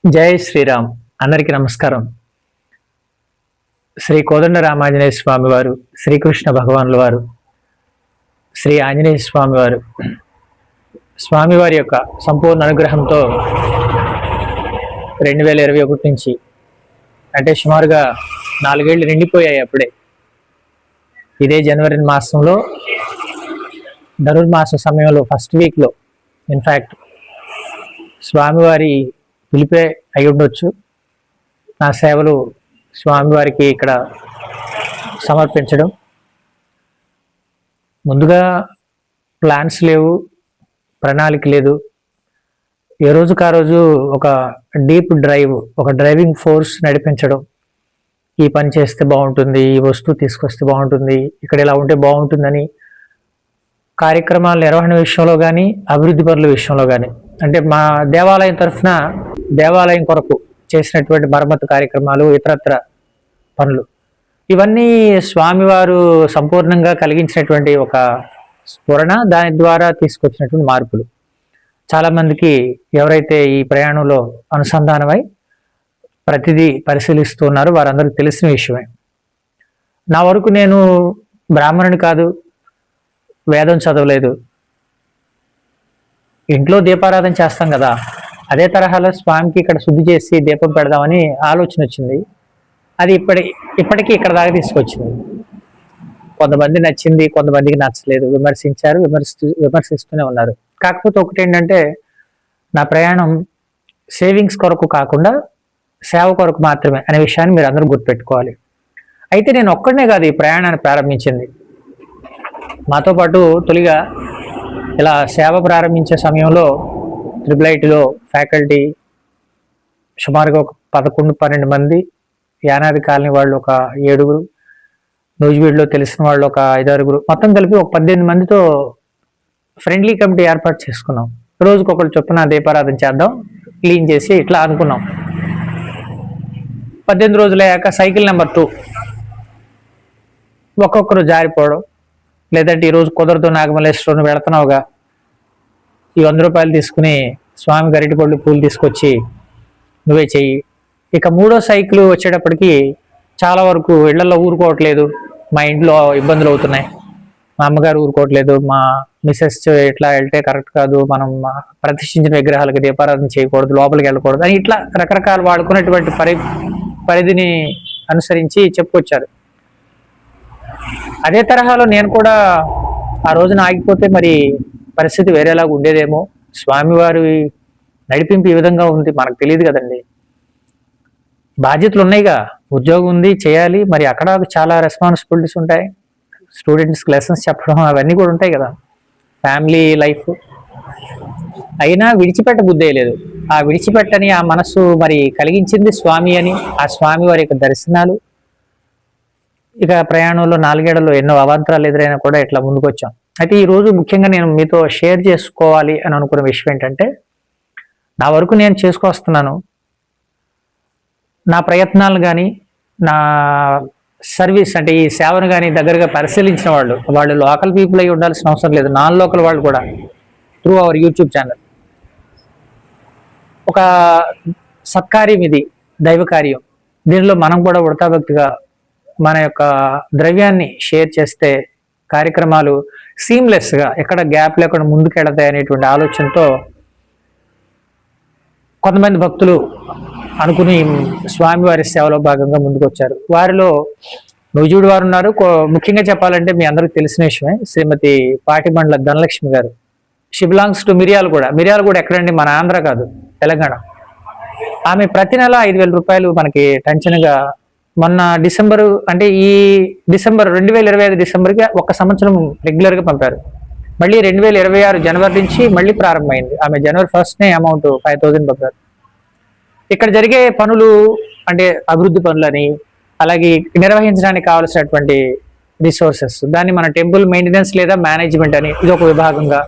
జై శ్రీరామ్. అందరికీ నమస్కారం. శ్రీ కోదండ రామాంజనేయ స్వామి వారు, శ్రీకృష్ణ భగవానుల వారు, శ్రీ ఆంజనేయ స్వామి వారు, స్వామివారి యొక్క సంపూర్ణ అనుగ్రహంతో 2021 నుంచి అంటే సుమారుగా 4 ఏళ్ళు నిండిపోయాయి. అప్పుడే ఇదే జనవరి మాసంలో ధనుర్మాస సమయంలో ఫస్ట్ వీక్లో ఇన్ఫ్యాక్ట్ స్వామివారి పిలిపే అయి ఉండొచ్చు. నా సేవలు స్వామివారికి ఇక్కడ సమర్పించడం. ముందుగా ప్లాన్స్ లేవు, ప్రణాళిక లేదు. ఏ రోజుకు ఆ రోజు ఒక డీప్ డ్రైవ్, ఒక డ్రైవింగ్ ఫోర్స్ నడిపించడం. ఈ పని చేస్తే బాగుంటుంది, ఈ వస్తువు తీసుకొస్తే బాగుంటుంది, ఇక్కడ ఇలా ఉంటే బాగుంటుందని కార్యక్రమాల నిర్వహణ విషయంలో కానీ, అభివృద్ధి పనుల విషయంలో కానీ, అంటే మా దేవాలయం తరఫున దేవాలయం కొరకు చేసినటువంటి మరమ్మతు కార్యక్రమాలు, ఇతరత్ర పనులు, ఇవన్నీ స్వామివారు సంపూర్ణంగా కలిగించినటువంటి ఒక స్ఫురణ, దాని ద్వారా తీసుకొచ్చినటువంటి మార్పులు. చాలామందికి ఎవరైతే ఈ ప్రయాణంలో అనుసంధానమై ప్రతిదీ పరిశీలిస్తూ ఉన్నారో వారందరికీ తెలిసిన విషయమే. నా వరకు నేను బ్రాహ్మణుని కాదు, వేదం చదవలేదు, ఇంట్లో దీపారాధన చేస్తాం కదా, అదే తరహాలో స్వామికి ఇక్కడ శుద్ధి చేసి దీపం పెడదామని ఆలోచన వచ్చింది. అది ఇప్పటికీ ఇక్కడ దాకా తీసుకొచ్చింది. కొంతమంది నచ్చింది, కొంతమందికి నచ్చలేదు, విమర్శించారు, విమర్శిస్తూనే ఉన్నారు. కాకపోతే ఒకటి ఏంటంటే, నా ప్రయాణం సేవింగ్స్ కొరకు కాకుండా సేవ కొరకు మాత్రమే అనే విషయాన్ని మీరు అందరూ గుర్తుపెట్టుకోవాలి. అయితే నేను ఒక్కడనే కాదు ఈ ప్రయాణాన్ని ప్రారంభించింది. మాతో పాటు తొలిగా ఇలా సేవ ప్రారంభించే సమయంలో ట్రిపుల్ ఫ్యాకల్టీ సుమారుగా ఒక 11-12 మంది, యానాది కాలనీ వాళ్ళు ఒక 7, నూజివీడులో తెలిసిన వాళ్ళు ఒక 5-6, మొత్తం కలిపి ఒక 18 మందితో ఫ్రెండ్లీ కమిటీ ఏర్పాటు చేసుకున్నాం. రోజుకొకరు చొప్పున దీపారాధన చేద్దాం, క్లీన్ చేసి ఇట్లా అనుకున్నాం. 18 రోజులు అయ్యాక సైకిల్ నెంబర్ 2 ఒక్కొక్కరు జారిపోవడం, లేదంటే ఈరోజు కుదరదు నాగమల్లేశ్వరం వెళుతున్నావుగా, ఈ 100 రూపాయలు తీసుకుని స్వామి గరిటి పళ్ళు పూలు తీసుకొచ్చి నువ్వే చెయ్యి. ఇక 3వ సైకిల్ వచ్చేటప్పటికి చాలా వరకు ఇళ్లలో ఊరుకోవట్లేదు, మా ఇంట్లో ఇబ్బందులు అవుతున్నాయి, మా అమ్మగారు ఊరుకోవట్లేదు, మా మిసెస్ ఇట్లా వెళ్తే కరెక్ట్ కాదు, మనం ప్రతిష్ఠించిన విగ్రహాలకు దీపారాధన చేయకూడదు, లోపలికి వెళ్ళకూడదు అని ఇట్లా రకరకాల వాడుకున్నటువంటి పరిధిని అనుసరించి చెప్పుకొచ్చారు. అదే తరహాలో నేను కూడా ఆ రోజున ఆగిపోతే మరి పరిస్థితి వేరేలాగా ఉండేదేమో. స్వామివారి నడిపింపు ఈ విధంగా ఉంది, మనకు తెలియదు కదండి. బాధ్యతలు ఉన్నాయిగా, ఉద్యోగం ఉంది, చేయాలి, మరి అక్కడ చాలా రెస్పాన్సిబిలిటీస్ ఉంటాయి. స్టూడెంట్స్కి లెసన్స్ చెప్పడం అవన్నీ కూడా ఉంటాయి కదా, ఫ్యామిలీ లైఫ్. అయినా విడిచిపెట్ట బుద్ధే లేదు. ఆ విడిచిపెట్టని ఆ మనస్సు మరి కలిగించింది స్వామి అని, ఆ స్వామి వారి యొక్క దర్శనాలు. ఇక ప్రయాణంలో 4 ఏళ్లలో ఎన్నో అవాంతరాలు ఎదురైనా కూడా ఇట్లా ముందుకు వచ్చాం. అయితే ఈరోజు ముఖ్యంగా నేను మీతో షేర్ చేసుకోవాలి అని అనుకున్న విషయం ఏంటంటే, నా వరకు నేను చేసుకొస్తున్నాను. నా ప్రయత్నాలు కానీ, నా సర్వీస్ అంటే ఈ సేవను కానీ దగ్గరగా పరిశీలించిన వాళ్ళు లోకల్ పీపుల్ అయి ఉండాల్సిన అవసరం లేదు, నాన్ లోకల్ వాళ్ళు కూడా త్రూ అవర్ యూట్యూబ్ ఛానల్. ఒక సత్కార్యం ఇది, దైవ కార్యం. దీనిలో మనం కూడా ఉడతాభక్తిగా మన యొక్క ద్రవ్యాన్ని షేర్ చేస్తే కార్యక్రమాలు సీమ్లెస్గా ఎక్కడ గ్యాప్ లేకుండా ముందుకు వెళతాయి అనేటువంటి ఆలోచనతో కొంతమంది భక్తులు అనుకుని స్వామివారి సేవలో భాగంగా ముందుకు వచ్చారు. వారిలో నూజివీడు వారు ఉన్నారు. ముఖ్యంగా చెప్పాలంటే మీ అందరికీ తెలిసిన విషయమే, శ్రీమతి పాటిబండ్ల ధనలక్ష్మి గారు. షీ బిలాంగ్స్ టు మిర్యాలగూడ ఎక్కడండి, మన ఆంధ్ర కాదు, తెలంగాణ. ఆమె ప్రతి నెల 5,000 రూపాయలు మనకి టెన్షన్గా మొన్న డిసెంబరు, అంటే ఈ డిసెంబర్ 2025 డిసెంబర్కి 1 సంవత్సరం రెగ్యులర్గా పంపారు. మళ్ళీ 2026 జనవరి నుంచి మళ్ళీ ప్రారంభమైంది. ఆమె జనవరి 1st అమౌంట్ 5,000 పంపారు. ఇక్కడ జరిగే పనులు అంటే అభివృద్ధి పనులని, అలాగే నిర్వహించడానికి కావాల్సినటువంటి రిసోర్సెస్, దాన్ని మన టెంపుల్ మెయింటెనెన్స్ లేదా మేనేజ్మెంట్ అని ఇది ఒక విభాగంగా.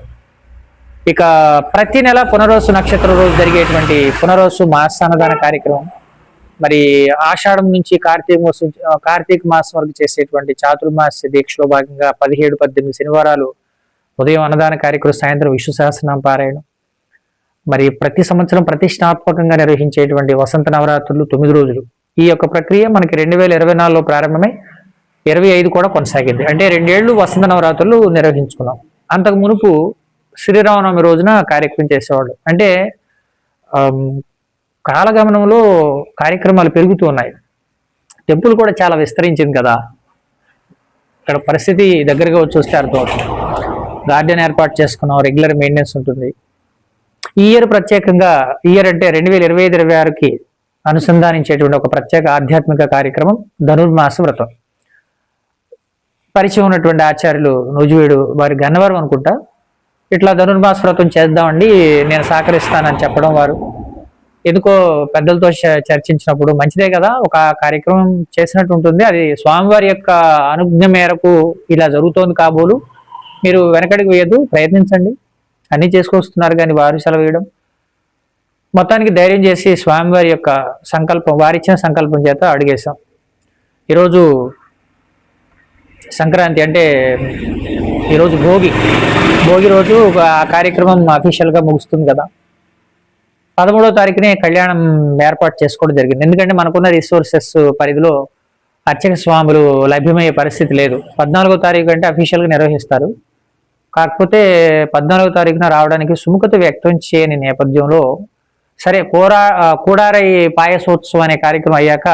ఇక ప్రతి నెల పునరోసు నక్షత్ర రోజు జరిగేటువంటి పునరోసు మాసాన్నదాన కార్యక్రమం, మరి ఆషాఢం నుంచి కార్తీక మాసం వరకు చేసేటువంటి చాతుర్మాస్య దీక్షలో భాగంగా 17-18 శనివారాలు ఉదయం అన్నదాన కార్యక్రమం, సాయంత్రం విష్ణు సహస్రనామ పారాయణం, మరి ప్రతి సంవత్సరం ప్రతిష్టాత్మకంగా నిర్వహించేటువంటి వసంత నవరాత్రులు 9 రోజులు. ఈ యొక్క ప్రక్రియ మనకి 2024లో ప్రారంభమై 25 కూడా కొనసాగింది. అంటే 2 ఏళ్ళు వసంత నవరాత్రులు నిర్వహించుకున్నాం. అంతకు మునుపు శ్రీరామనవమి రోజున కార్యక్రమం చేసేవాళ్ళు. అంటే కాలగమనంలో కార్యక్రమాలు పెరుగుతూ ఉన్నాయి. టెంపుల్ కూడా చాలా విస్తరించింది కదా, ఇక్కడ పరిస్థితి దగ్గరగా వచ్చి వస్తే అర్థమవుతుంది. గార్డెన్ ఏర్పాటు చేసుకున్నాం, రెగ్యులర్ మెయింటెనెన్స్ ఉంటుంది. ఈ ఇయర్ ప్రత్యేకంగా, ఇయర్ అంటే 2025-26కి అనుసంధానించేటువంటి ఒక ప్రత్యేక ఆధ్యాత్మిక కార్యక్రమం ధనుర్మాస వ్రతం. పరిచయం ఉన్నటువంటి ఆచార్యులు నూజివీడు వారి గన్నవరం అనుకుంటా, ఇట్లా ధనుర్మాస వ్రతం చేద్దామండి, నేను సహకరిస్తానని చెప్పడం, వారు ఎందుకో పెద్దలతో చర్చించినప్పుడు మంచిదే కదా, ఒక కార్యక్రమం చేసినట్టు ఉంటుంది, అది స్వామివారి యొక్క అనుజ్ఞ మేరకు ఇలా జరుగుతోంది కాబోలు, మీరు వెనకడికి వేయద్దు, ప్రయత్నించండి, అన్నీ చేసుకొస్తున్నారు కానీ వారు సెలవేయడం. మొత్తానికి ధైర్యం చేసి స్వామివారి యొక్క సంకల్పం, వారిచ్చిన సంకల్పం చేత అడిగేశాం. ఈరోజు సంక్రాంతి అంటే ఈరోజు భోగి రోజు ఆ కార్యక్రమం అఫీషియల్గా ముగుస్తుంది కదా. 13వ తారీఖునే కళ్యాణం ఏర్పాటు చేసుకోవడం జరిగింది. ఎందుకంటే మనకున్న రిసోర్సెస్ పరిధిలో అర్చక స్వాములు లభ్యమయ్యే పరిస్థితి లేదు. 14వ తారీఖు అంటే అఫీషియల్గా నిర్వహిస్తారు. కాకపోతే 14వ తారీఖున రావడానికి సుముఖత వ్యక్తం చేయని నేపథ్యంలో సరే కూడారై పాయసోత్సవం అనే కార్యక్రమం అయ్యాక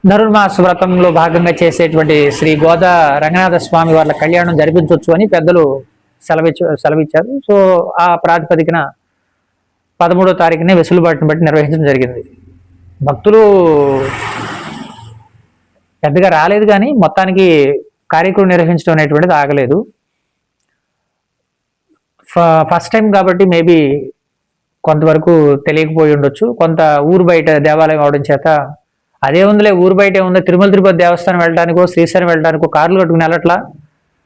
ధనుర్మాస వ్రతంలో భాగంగా చేసేటువంటి శ్రీ గోదా రంగనాథ స్వామి వాళ్ళ కళ్యాణం జరిపించవచ్చు అని పెద్దలు సెలవిచ్చారు. సో ఆ ప్రాతిపదికన 13వ తారీఖునే వెసులుబాటును బట్టి నిర్వహించడం జరిగింది. భక్తులు పెద్దగా రాలేదు కానీ మొత్తానికి కార్యక్రమం నిర్వహించడం అనేటువంటిది ఆగలేదు. ఫస్ట్ టైం కాబట్టి మేబీ కొంతవరకు తెలియకపోయి ఉండొచ్చు. కొంత ఊరు బయట దేవాలయం అవడం చేత అదే ఉందిలే, ఊరు బయట ఏముందో, తిరుమల తిరుపతి దేవస్థానం వెళ్ళడానికో శ్రీశైలం వెళ్ళడానికో కార్లు కట్టుకుని వెళ్ళట్లా,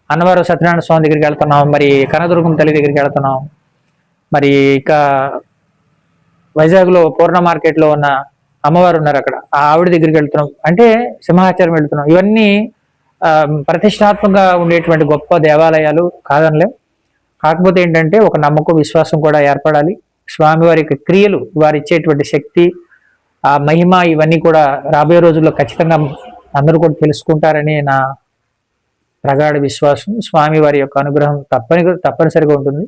అన్నవరం సత్యనారాయణ స్వామి దగ్గరికి వెళ్తున్నాం, మరి కనదుర్గం తల్లి దగ్గరికి వెళ్తున్నాం, మరి ఇక వైజాగ్లో పూర్ణ మార్కెట్లో ఉన్న అమ్మవారు ఉన్నారు, అక్కడ ఆ ఆవిడ దగ్గరికి వెళ్తున్నాం, అంటే సింహాచలం వెళ్తున్నాం. ఇవన్నీ ప్రతిష్టాత్మకంగా ఉండేటువంటి గొప్ప దేవాలయాలు కాదనలేం. కాకపోతే ఏంటంటే ఒక నమ్మకం, విశ్వాసం కూడా ఏర్పడాలి. స్వామివారి యొక్క క్రియలు, వారు ఇచ్చేటువంటి శక్తి, ఆ మహిమ, ఇవన్నీ కూడా రాబోయే రోజుల్లో ఖచ్చితంగా అందరూ కూడా తెలుసుకుంటారని నా ప్రగాఢ విశ్వాసం. స్వామి వారి యొక్క అనుగ్రహం తప్పనిసరిగా ఉంటుంది.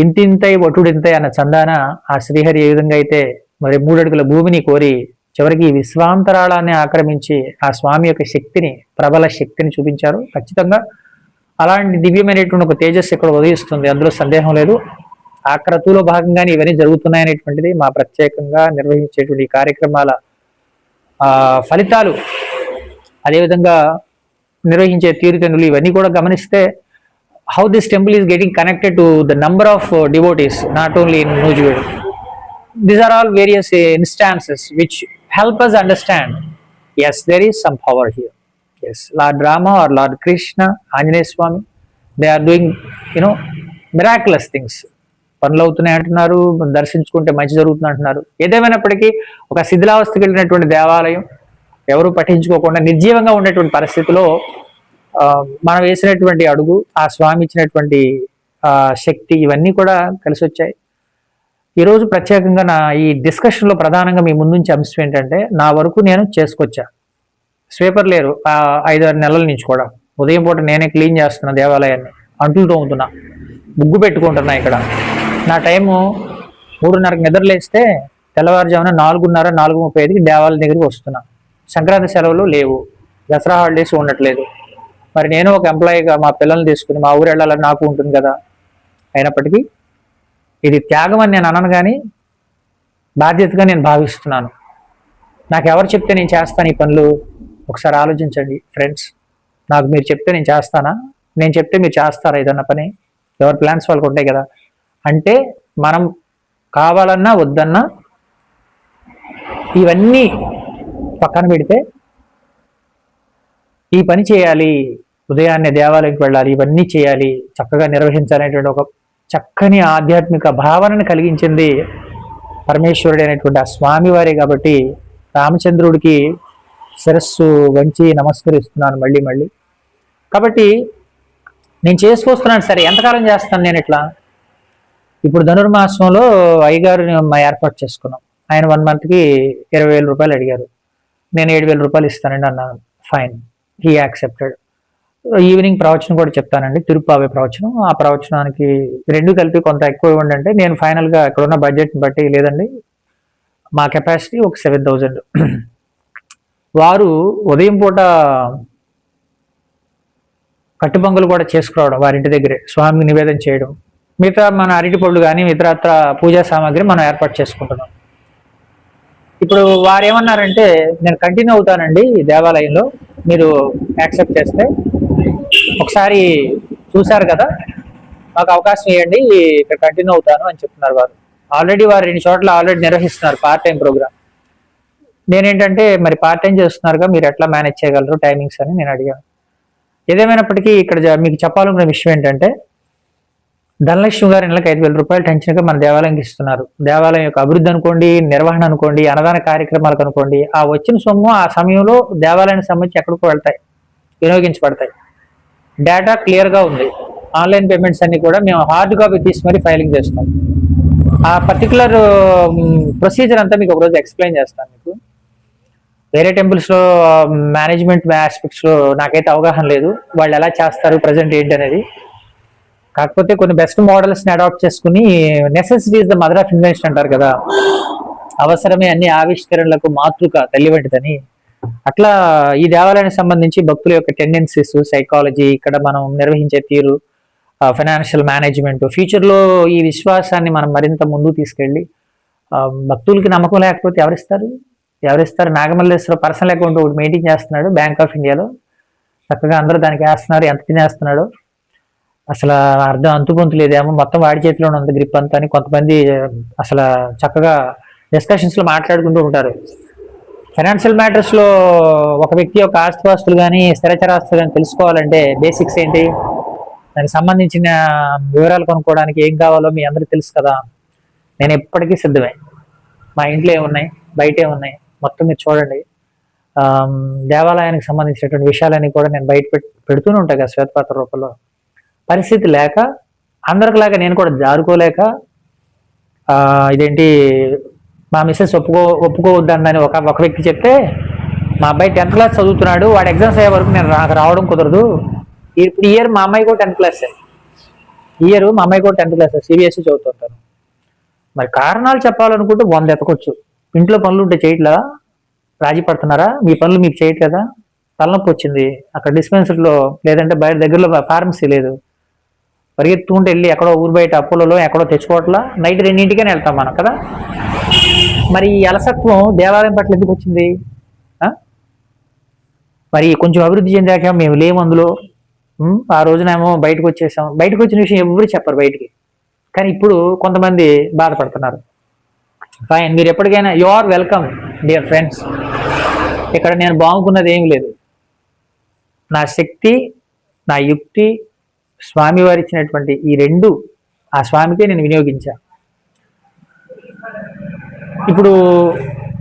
ఇంతింతై ఒటుడింతై అన్న చందాన ఆ శ్రీహరి ఏ విధంగా అయితే మరి 3 అడుగుల భూమిని కోరి చివరికి విశ్వాంతరాళాన్ని ఆక్రమించి ఆ స్వామి యొక్క శక్తిని, ప్రబల శక్తిని చూపించారు. ఖచ్చితంగా అలాంటి దివ్యమైనటువంటి ఒక తేజస్సు ఇక్కడ ఉదయిస్తుంది, అందులో సందేహం లేదు. ఆ క్రతువులో భాగంగానే ఇవన్నీ జరుగుతున్నాయనేటువంటిది మా ప్రత్యేకంగా నిర్వహించేటువంటి కార్యక్రమాల ఫలితాలు. అదేవిధంగా నిర్వహించే తీరుతెన్నులు ఇవన్నీ కూడా గమనిస్తే how this temple is getting connected to the number of devotees not only in Nuzvid. These are all various instances which help us understand, yes, there is some power here. Yes, Lord Rama or Lord Krishna, Anjaneya Swami, they are doing, miraculous things. పనులు అవుతున్నాయి అంటున్నారు, దర్శించుకుంటే మంచి జరుగుతుంది అంటున్నారు. ఏదేమైనప్పటికీ ఒక శిథిలావస్థకి వెళ్ళినటువంటి దేవాలయం, ఎవరు పఠించుకోకుండా నిర్జీవంగా ఉండేటువంటి పరిస్థితిలో మనం వేసినటువంటి అడుగు, ఆ స్వామి ఇచ్చినటువంటి శక్తి, ఇవన్నీ కూడా కలిసి వచ్చాయి. ఈరోజు ప్రత్యేకంగా నా ఈ డిస్కషన్లో ప్రధానంగా మీ ముందుంచే అంశం ఏంటంటే, నా వరకు నేను చేసుకొచ్చా. స్వీపర్ లేరు 5-6 నెలల నుంచి కూడా. ఉదయం పూట నేనే క్లీన్ చేస్తున్నా దేవాలయాన్ని, అంటులు తోముతున్నా, ముగ్గు పెట్టుకుంటున్నా. ఇక్కడ నా టైము 3:30కి నిద్రలేస్తే తెల్లవారుజామున 4:30, 4:35కి దేవాలయం దగ్గరికి వస్తున్నా. సంక్రాంతి సెలవులు లేవు, దసరా హాలిడేస్ ఉండట్లేదు. మరి నేను ఒక ఎంప్లాయీగా మా పిల్లల్ని తీసుకుని మా ఊరు వెళ్ళాలని నాకు ఉంటుంది కదా. అయినప్పటికీ ఇది త్యాగం అని నేను అనను, కానీ బాధ్యతగా నేను భావిస్తున్నాను. నాకు ఎవరు చెప్తే నేను చేస్తాను ఈ పనులు? ఒకసారి ఆలోచించండి ఫ్రెండ్స్. నాకు మీరు చెప్తే నేను చేస్తానా? నేను చెప్తే మీరు చేస్తారా ఏదన్నా పని? ఎవరి ప్లాన్స్ వాళ్ళకు ఉంటాయి కదా. అంటే మనం కావాలన్నా వద్దన్నా ఇవన్నీ పక్కన పెడితే ఈ పని చేయాలి, ఉదయాన్నే దేవాలయంకి వెళ్ళాలి, ఇవన్నీ చేయాలి, చక్కగా నిర్వహించాలనేటువంటి ఒక చక్కని ఆధ్యాత్మిక భావనను కలిగించింది పరమేశ్వరుడు అనేటువంటి ఆ స్వామివారే. కాబట్టి రామచంద్రుడికి శిరస్సు వంచి నమస్కరిస్తున్నాను మళ్ళీ. కాబట్టి నేను చేసుకొస్తున్నాను. సరే, ఎంతకాలం చేస్తాను నేను ఇట్లా? ఇప్పుడు ధనుర్మాసంలో అయ్యగారిని ఏర్పాటు చేసుకున్నాం. ఆయన 1 monthకి 20,000 రూపాయలు అడిగారు. నేను 7,000 రూపాయలు ఇస్తానండి అన్నాను. Fine, he accepted. ఈవినింగ్ ప్రవచనం కూడా చెప్తానండి, తిరుప్పావే ప్రవచనం. ఆ ప్రవచనానికి రెండు కలిపి కొంత ఎక్కువ ఇవ్వండి అంటే, నేను ఫైనల్గా ఇక్కడ ఉన్న బడ్జెట్ని బట్టి లేదండి, మా కెపాసిటీ ఒక 7,000. వారు ఉదయం పూట కట్టుబంగులు కూడా చేసుకురావడం, వారింటి దగ్గరే స్వామికి నివేదన చేయడం, మిగతా మన అరటి పళ్ళు కానీ ఇతరత్ర పూజా సామాగ్రి మనం ఏర్పాటు చేసుకుంటున్నాం. ఇప్పుడు వారు ఏమన్నారంటే, నేను కంటిన్యూ అవుతానండి ఈ దేవాలయంలో, మీరు యాక్సెప్ట్ చేస్తే. ఒకసారి చూశారు కదా, మాకు అవకాశం ఇవ్వండి, ఇక్కడ కంటిన్యూ అవుతాను అని చెప్తున్నారు వారు. ఆల్రెడీ వారు 2 చోట్ల ఆల్రెడీ నిర్వహిస్తున్నారు పార్ట్ టైం ప్రోగ్రామ్. నేనేంటంటే, మరి పార్ట్ టైం చేస్తున్నారుగా, మీరు ఎట్లా మేనేజ్ చేయగలరు టైమింగ్స్ అని నేను అడిగాను. ఏదేమైనప్పటికీ ఇక్కడ మీకు చెప్పాలనుకున్న విషయం ఏంటంటే, ధనలక్ష్మి గారు నెలకు 5,000 రూపాయలు టెన్షన్గా మన దేవాలయంకి ఇస్తున్నారు. దేవాలయం యొక్క అభివృద్ధి అనుకోండి, నిర్వహణ అనుకోండి, అన్నదాన కార్యక్రమాలకు అనుకోండి, ఆ వచ్చిన సొమ్ము ఆ సమయంలో దేవాలయానికి సంబంధించి ఎక్కడికో వెళ్తాయి, వినియోగించబడతాయి. డేటా క్లియర్గా ఉంది. ఆన్లైన్ పేమెంట్స్ అన్ని కూడా మేము హార్డ్ కాపీ తీసి మరీ ఫైలింగ్ చేస్తాం. ఆ పర్టికులర్ ప్రొసీజర్ అంతా మీకు ఒకరోజు ఎక్స్ప్లెయిన్ చేస్తాను. మీకు వేరే టెంపుల్స్లో మేనేజ్మెంట్ ఆస్పెక్ట్స్లో నాకైతే అవగాహన లేదు, వాళ్ళు ఎలా చేస్తారు ప్రజెంట్ ఏంటి అనేది. కాకపోతే కొన్ని బెస్ట్ మోడల్స్ని అడాప్ట్ చేసుకుని, necessity is the mother of invention అంటారు కదా, అవసరమే అన్ని ఆవిష్కరణలకు మాతృక తల్లి వంటిదని. అట్లా ఈ దేవాలయానికి సంబంధించి భక్తుల యొక్క టెండెన్సీస్, సైకాలజీ, ఇక్కడ మనం నిర్వహించే తీరు, ఫైనాన్షియల్ మేనేజ్మెంట్, ఫ్యూచర్లో ఈ విశ్వాసాన్ని మనం మరింత ముందుకు తీసుకెళ్ళి, భక్తులకి నమ్మకం లేకపోతే ఎవరిస్తారు? నాగమల్లేశ్వర పర్సనల్ అకౌంట్ ఒకటి మెయింటైన్ చేస్తున్నాడు బ్యాంక్ ఆఫ్ ఇండియాలో, చక్కగా అందరూ దానికి వేస్తున్నారు, ఎంత తినేస్తున్నాడు అసలు అర్థం అంతుపొంతు లేదేమో, మొత్తం వాడి చేతిలోనే ఉంది గ్రిప్ అంతా అని కొంతమంది అసలు చక్కగా డిస్కషన్స్లో మాట్లాడుకుంటూ ఉంటారు. ఫైనాన్షియల్ మ్యాటర్స్లో ఒక వ్యక్తి యొక్క ఆస్తిపాస్తులు కానీ స్థిరచరాస్తులు కానీ తెలుసుకోవాలంటే బేసిక్స్ ఏంటి, దానికి సంబంధించిన వివరాలు కొనుక్కోవడానికి ఏం కావాలో మీ అందరికీ తెలుసు కదా. నేను ఎప్పటికీ సిద్ధమే. మా ఇంట్లో ఏమున్నాయి, బయట ఏమున్నాయి మొత్తం మీరు చూడండి. దేవాలయానికి సంబంధించినటువంటి విషయాలన్నీ కూడా నేను బయట పెడుతూనే ఉంటాను కదా శ్వేతపత్ర రూపంలో. పరిస్థితి లేక, అందరికిలాగా నేను కూడా జారుకోలేక, ఇదేంటి మా మిస్సెస్ ఒప్పుకోవద్దని ఒక వ్యక్తి చెప్తే, మా అబ్బాయి 10th క్లాస్ చదువుతున్నాడు, వాడు ఎగ్జామ్స్ అయ్యే వరకు నేను రావడం కుదరదు. ఇప్పుడు ఇయర్ మా అమ్మాయి కూడా 10th క్లాస్, మా అమ్మాయి కూడా 10th క్లాస్ సిబిఎస్ఈ చదువుతుంటాను. మరి కారణాలు చెప్పాలనుకుంటే 100 ఎతకొచ్చు. ఇంట్లో పనులు ఉంటే చేయట్లా, రాజీ పడుతున్నారా, మీ పనులు మీకు చేయట్లేదా, తలనొప్పి వచ్చింది, అక్కడ డిస్పెన్సరీలో లేదంటే బయట దగ్గరలో ఫార్మసీ లేదు, పరిగెత్తుకుంటూ వెళ్ళి ఎక్కడో ఊరు బయట అప్పులలో ఎక్కడో తెచ్చుకోవట్లా, నైట్ 2ంటికనే వెళ్తాం మనం కదా. మరి ఈ అలసత్వం దేవాలయం పట్ల ఎందుకు వచ్చింది? మరి కొంచెం అభివృద్ధి చెందాక మేము లేము అందులో. ఆ రోజునేమో బయటకు వచ్చేసాం. బయటకు వచ్చిన విషయం ఎవరు చెప్పరు బయటికి, కానీ ఇప్పుడు కొంతమంది బాధపడుతున్నారు. ఫైన్, మీరు ఎప్పటికైనా you are welcome dear friends. ఇక్కడ నేను బాగుకున్నది ఏమి లేదు. నా శక్తి, నా యుక్తి, స్వామివారు ఇచ్చినటువంటి ఈ రెండు ఆ స్వామికే నేను వినియోగించాను. ఇప్పుడు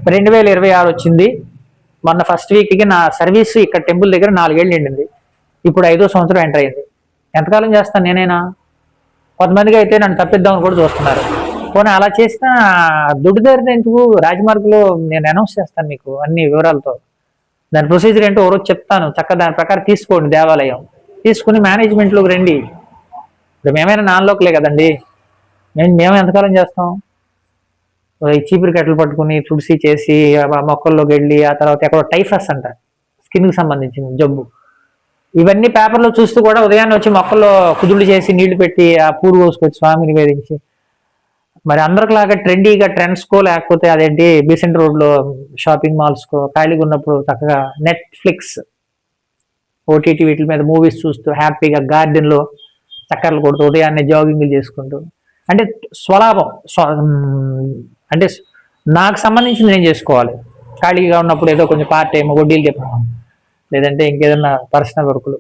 2026 వచ్చింది. మొన్న ఫస్ట్ వీక్కి నా సర్వీస్ ఇక్కడ టెంపుల్ దగ్గర 4 ఏళ్ళు నిండింది. ఇప్పుడు 5వ సంవత్సరం ఎంటర్ అయింది. ఎంతకాలం చేస్తాను నేనైనా? కొంతమందికి అయితే నన్ను తప్పిద్దామని కూడా చూస్తున్నారు. పోనీ అలా చేసిన దుడ్డు ధరని ఎందుకు? రాజమార్గంలో నేను అనౌన్స్ చేస్తాను మీకు అన్ని వివరాలతో. దాని ప్రొసీజర్ ఏంటో రోజు చెప్తాను. చక్కగా దాని ప్రకారం తీసుకోండి, దేవాలయం తీసుకుని మేనేజ్మెంట్లోకి రండి. ఇప్పుడు మేమైనా నాన్లోకలే కదండి, మేము ఎంతకాలం చేస్తాం? చీపురు కట్టలు పట్టుకుని తుడిసి చేసి మొక్కల్లోకి వెళ్ళి, ఆ తర్వాత ఎక్కడో టైఫస్ అంట, స్కిన్కి సంబంధించిన జబ్బు, ఇవన్నీ పేపర్లో చూస్తూ కూడా ఉదయాన్నే వచ్చి మొక్కల్లో కుదుళ్ళు చేసి నీళ్లు పెట్టి ఆ పూలు కోసుకొచ్చి స్వామి నివేదించి, మరి అందరికిలాగా ట్రెండీగా ట్రెండ్స్కో లేకపోతే అదేంటి బీసెంట్ రోడ్లో షాపింగ్ మాల్స్కో ఖాళీగా ఉన్నప్పుడు చక్కగా నెట్ఫ్లిక్స్, ఓటీటీ వీటి మీద మూవీస్ చూస్తూ హ్యాపీగా గార్డెన్లో చక్కర్లు కొడుతూ ఉదయాన్నే జాగింగ్లు చేసుకుంటూ, అంటే స్వలాభం, అంటే నాకు సంబంధించింది నేను చేసుకోవాలి. ఖాళీగా ఉన్నప్పుడు ఏదో కొంచెం పార్ట్ టైం వడ్డీలు చెప్పడం, లేదంటే ఇంకేదన్నా పర్సనల్ వర్కులు,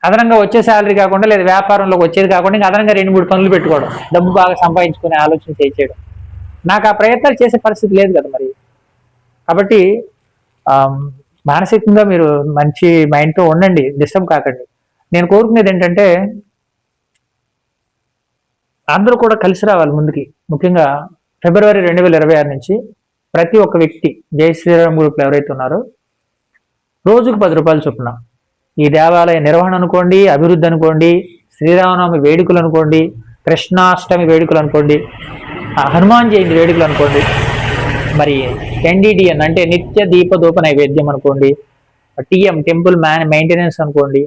అదనంగా వచ్చే శాలరీ కాకుండా లేదా వ్యాపారంలోకి వచ్చేది కాకుండా ఇంకా అదనంగా 2-3 పనులు పెట్టుకోవడం, డబ్బు బాగా సంపాదించుకునే ఆలోచన చేయడం. నాకు ఆ ప్రయత్నాలు చేసే పరిస్థితి లేదు కదా మరి. కాబట్టి మానసికంగా మీరు మంచి మైండ్తో ఉండండి, డిస్టర్బ్ కాకండి. నేను కోరుకునేది ఏంటంటే, అందరూ కూడా కలిసి రావాలి ముందుకి. ముఖ్యంగా ఫిబ్రవరి 2026 నుంచి ప్రతి ఒక్క వ్యక్తి జై శ్రీరామ్ గ్రూప్లో ఎవరైతే ఉన్నారో రోజుకు 10 రూపాయలు చొప్పున ఈ దేవాలయ నిర్వహణ అనుకోండి, అభివృద్ధి అనుకోండి, శ్రీరామనవమి వేడుకలు అనుకోండి, కృష్ణాష్టమి వేడుకలు అనుకోండి, హనుమాన్ జయంతి వేడుకలు అనుకోండి, మరి NDDN అంటే నిత్య దీప ధూప నైవేద్యం అనుకోండి, TM టెంపుల్ మెయింటెనెన్స్ అనుకోండి,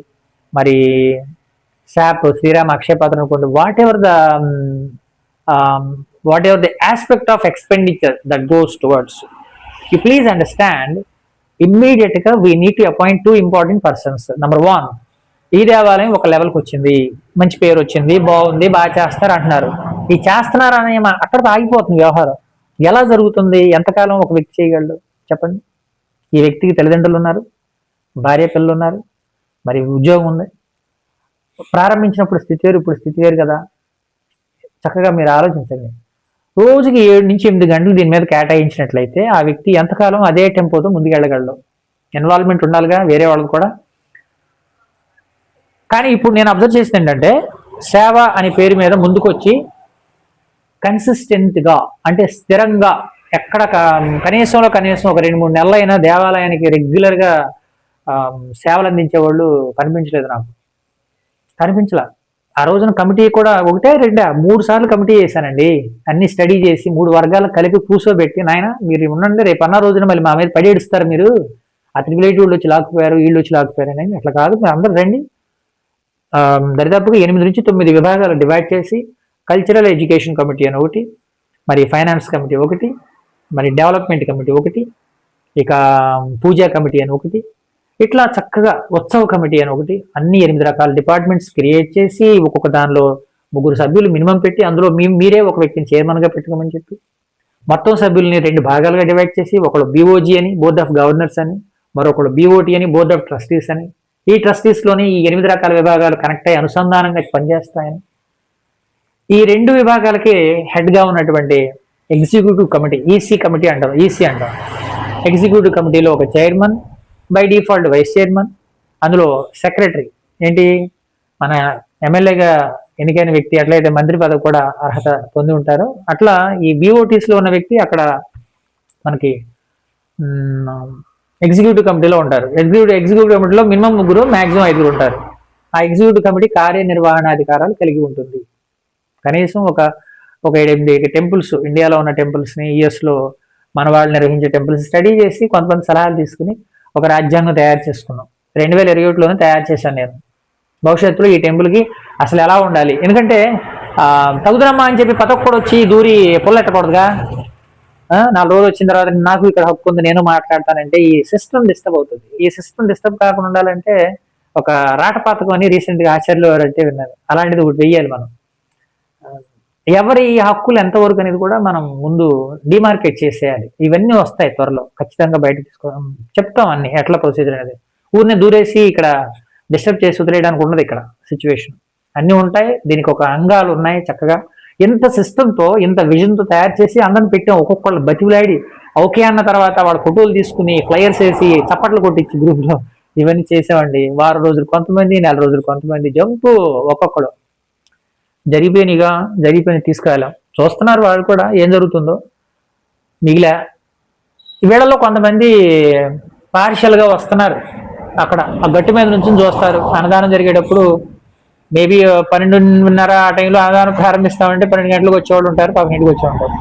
మరి శాప్ శ్రీరామ అక్షయపాత్ర అనుకోండి, whatever the aspect of expenditure that goes towards, you please understand immediate గా we need to appoint 2 important persons. Number 1, ఈ దేవాలయం ఒక లెవెల్కి వచ్చింది, మంచి పేరు వచ్చింది, బాగుంది, బాగా చేస్తారు అంటున్నారు. ఈ చేస్తున్నారు అనే అక్కడితో ఆగిపోతుంది వ్యవహారం. ఎలా జరుగుతుంది? ఎంతకాలం ఒక వ్యక్తి చేయగలడు చెప్పండి? ఈ వ్యక్తికి తల్లిదండ్రులు ఉన్నారు, భార్య పిల్లలు ఉన్నారు, మరి ఉద్యోగం ఉంది. ప్రారంభించినప్పుడు స్థితి వేరు, ఇప్పుడు స్థితి వేరు కదా. చక్కగా మీరు ఆలోచించండి. రోజుకి 7 నుంచి 8 గంటలు దీని మీద కేటాయించినట్లయితే ఆ వ్యక్తి ఎంతకాలం అదే టెంపోతో ముందుకెళ్ళగలడు? ఇన్వాల్వ్మెంట్ ఉండాలిగా వేరే వాళ్ళకి కూడా. కానీ ఇప్పుడు నేను అబ్జర్వ్ చేసింది ఏంటంటే, సేవ అనే పేరు మీద ముందుకొచ్చి కన్సిస్టెంట్గా అంటే స్థిరంగా ఎక్కడ కనీసం ఒక 2-3 నెలలైనా దేవాలయానికి రెగ్యులర్గా సేవలు అందించే వాళ్ళు కనిపించలేదు నాకు. కనిపించలా. ఆ రోజున కమిటీ కూడా 1-2-3 సార్లు కమిటీ చేశానండి. అన్ని స్టడీ చేసి 3 వర్గాలు కలిపి కూర్చోబెట్టి, నాయన మీరు ఉండండి, రేపు అన్న రోజున మళ్ళీ మా మీద పడి ఏడుస్తారు మీరు, ఆ త్రిపులేటి వాళ్ళు వచ్చి లాక్కుపోయారు, వీళ్ళు వచ్చి లాక్కుపోయారు అని. అట్లా కాదు, మీరు అందరూ రండి. దరిదాపుగా 8 నుంచి 9 విభాగాలు డివైడ్ చేసి కల్చరల్ ఎడ్యుకేషన్ కమిటీ అని ఒకటి, మరి ఫైనాన్స్ కమిటీ ఒకటి, మరి డెవలప్మెంట్ కమిటీ ఒకటి, ఇక పూజా కమిటీ అని ఒకటి, ఇట్లా చక్కగా ఉత్సవ కమిటీ అని ఒకటి, అన్ని 8 రకాల డిపార్ట్మెంట్స్ క్రియేట్ చేసి ఒక్కొక్క దానిలో 3 సభ్యులు మినిమం పెట్టి అందులో మీరే ఒక వ్యక్తిని చైర్మన్గా పెట్టుకోమని చెప్పి మొత్తం సభ్యుల్ని 2 భాగాలుగా డివైడ్ చేసి, ఒకళ్ళు BOG అని బోర్డ్ ఆఫ్ గవర్నర్స్ అని, మరొకళ్ళు BOT అని బోర్డ్ ఆఫ్ ట్రస్టీస్ అని, ఈ ట్రస్టీస్లోని ఈ 8 రకాల విభాగాలు కనెక్ట్ అయ్యి అనుసంధానంగా పనిచేస్తాయని, ఈ 2 విభాగాలకి హెడ్గా ఉన్నటువంటి ఎగ్జిక్యూటివ్ కమిటీ EC కమిటీ అంటారు, EC అంటారు. ఎగ్జిక్యూటివ్ కమిటీలో ఒక chairman, by default vice chairman, అందులో సెక్రటరీ ఏంటి మన ఎమ్మెల్యేగా ఎన్నికైన వ్యక్తి ఎట్లయితే మంత్రి పదవి కూడా అర్హత పొంది ఉంటారో అట్లా ఈ BOTస్లో ఉన్న వ్యక్తి అక్కడ మనకి ఎగ్జిక్యూటివ్ కమిటీలో ఉంటారు. ఎగ్జిక్యూటివ్ కమిటీలో మినిమం 3, మ్యాక్సిమం 5 ఉంటారు. ఆ ఎగ్జిక్యూటివ్ కమిటీ కార్యనిర్వహణాధికారాలు కలిగి ఉంటుంది. కనీసం ఒక 8 టెంపుల్స్, ఇండియాలో ఉన్న టెంపుల్స్ని, యుఎస్లో మన వాళ్ళు నిర్వహించే టెంపుల్స్ స్టడీ చేసి కొంతమంది సలహాలు తీసుకుని ఒక రాజ్యాంగం తయారు చేసుకున్నాం. 2021లోనే తయారు చేశాను నేను. భవిష్యత్తులో ఈ టెంపుల్కి అసలు ఎలా ఉండాలి, ఎందుకంటే తగుదరమ్మా అని చెప్పి పతకు కూడా వచ్చి దూరి పొల్లెట్టకూడదుగా. 4 రోజులు వచ్చిన తర్వాత నాకు ఇక్కడ హక్కు ఉంది, నేను మాట్లాడతానంటే ఈ సిస్టమ్ డిస్టర్బ్ అవుతుంది. ఈ సిస్టమ్ డిస్టర్బ్ కాకుండా ఉండాలంటే ఒక రాటపాతకం అని రీసెంట్గా ఆచార్యులు అంటే విన్నారు, అలాంటిది ఒకటి వెయ్యాలి మనం. ఎవరి హక్కులు ఎంతవరకు అనేది కూడా మనం ముందు డిమార్కేట్ చేసేయాలి. ఇవన్నీ వస్తాయి త్వరలో, ఖచ్చితంగా బయట చెప్తాం అన్ని ఎట్లా ప్రొసీజర్ అనేది. ఊరిని దూరేసి ఇక్కడ డిస్టర్బ్ చేసి వదిలేయడానికి ఉండదు. ఇక్కడ సిచ్యువేషన్ అన్నీ ఉంటాయి, దీనికి ఒక అంగాలు ఉన్నాయి. చక్కగా ఎంత సిస్టంతో, ఎంత విజన్తో తయారు చేసి అందరిని పెట్టాం. ఒక్కొక్కళ్ళు బతివులాడి ఓకే అన్న తర్వాత వాళ్ళ ఫోటోలు తీసుకుని ఫ్లయర్స్ వేసి చప్పట్లు కొట్టించి గ్రూప్లో ఇవన్నీ చేసామండి. వారం రోజులు కొంతమంది, 4 రోజులు కొంతమంది, జంపు ఒక్కొక్కడు జరిగిపోయిన తీసుకురాలేం. చూస్తున్నారు వాళ్ళు కూడా ఏం జరుగుతుందో. మిగిలా వీళ్ళలో కొంతమంది పార్షియల్గా వస్తున్నారు, అక్కడ ఆ గట్టు మీద నుంచి చూస్తారు. అన్నదానం జరిగేటప్పుడు మేబీ 12:30 ఆ టైంలో అన్నదానం ప్రారంభిస్తామంటే 12 గంటలకు వచ్చేవాళ్ళు ఉంటారు, 11కి వచ్చే ఉంటారు.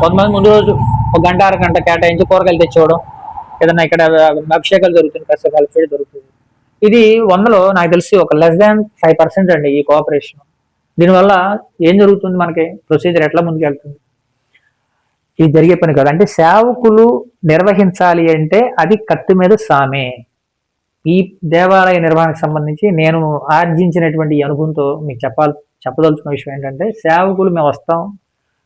కొంతమంది ముందు రోజు 1 గంట 1.5 గంట కేటాయించి కూరగాయలు తెచ్చేవడం, ఏదన్నా ఇక్కడ అభిషేకాలు జరుగుతుంది, కష్టకాలు పేరు జరుగుతుంది. ఇది 100లో నాకు తెలిసి ఒక <5% అండి ఈ కోఆపరేషన్. దీనివల్ల ఏం జరుగుతుంది, మనకి ప్రొసీజర్ ఎట్లా ముందుకెళ్తుంది? ఇది జరిగే పని కాదు. అంటే సేవకులు నిర్వహించాలి అంటే అది కత్తి మీద సామే. ఈ దేవాలయ నిర్వహణకు సంబంధించి నేను ఆర్జించినటువంటి ఈ అనుభవంతో మీకు చెప్పదలుచుకున్న విషయం ఏంటంటే, సేవకులు మేము వస్తాం,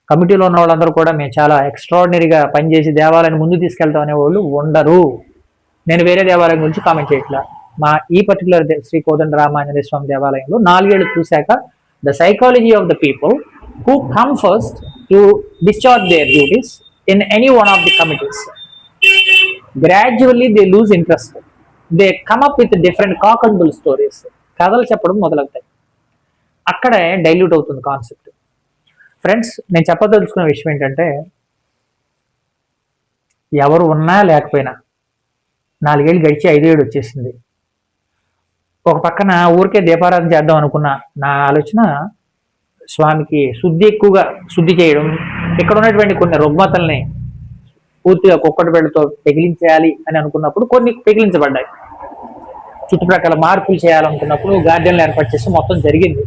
కమిటీలో ఉన్న వాళ్ళందరూ కూడా మేము చాలా ఎక్స్ట్రాడినరీగా పనిచేసి దేవాలయాన్ని ముందు తీసుకెళ్తాం అనేవాళ్ళు ఉండరు. నేను వేరే దేవాలయం గురించి కామెంట్ చేయట్లా. మా ఈ పర్టికులర్ శ్రీ కోదండ రామాంజనేయ స్వామి దేవాలయంలో 4 ఏళ్ళు చూశాక the psychology of the people who come first to discharge their duties in any one of the committees, gradually they lose interest. They come up with different cock and bull stories. కథలు చెప్పడం మొదలవుతాయి. అక్కడే dilute అవుతుంది concept. Friends, నేను చెప్పదలుచుకున్న విషయం ఏంటంటే, ఎవరు ఉన్నా లేకపోయినా 4 ఏళ్ళు గడిచి 5 ఏడు వచ్చేసింది. ఒక పక్కన ఊరికే దీపారాధన చేద్దాం అనుకున్న నా ఆలోచన స్వామికి ఎక్కువగా శుద్ధి చేయడం, ఇక్కడ ఉన్నటువంటి కొన్ని రుగ్మతల్ని పూర్తిగా కుక్కటి బెళ్ళతో పెగిలించేయాలి అని అనుకున్నప్పుడు కొన్ని పెగిలించబడ్డాయి. చుట్టుప్రక్కల మార్పులు చేయాలనుకున్నప్పుడు గార్డెన్లు ఏర్పాటు చేసి మొత్తం జరిగింది.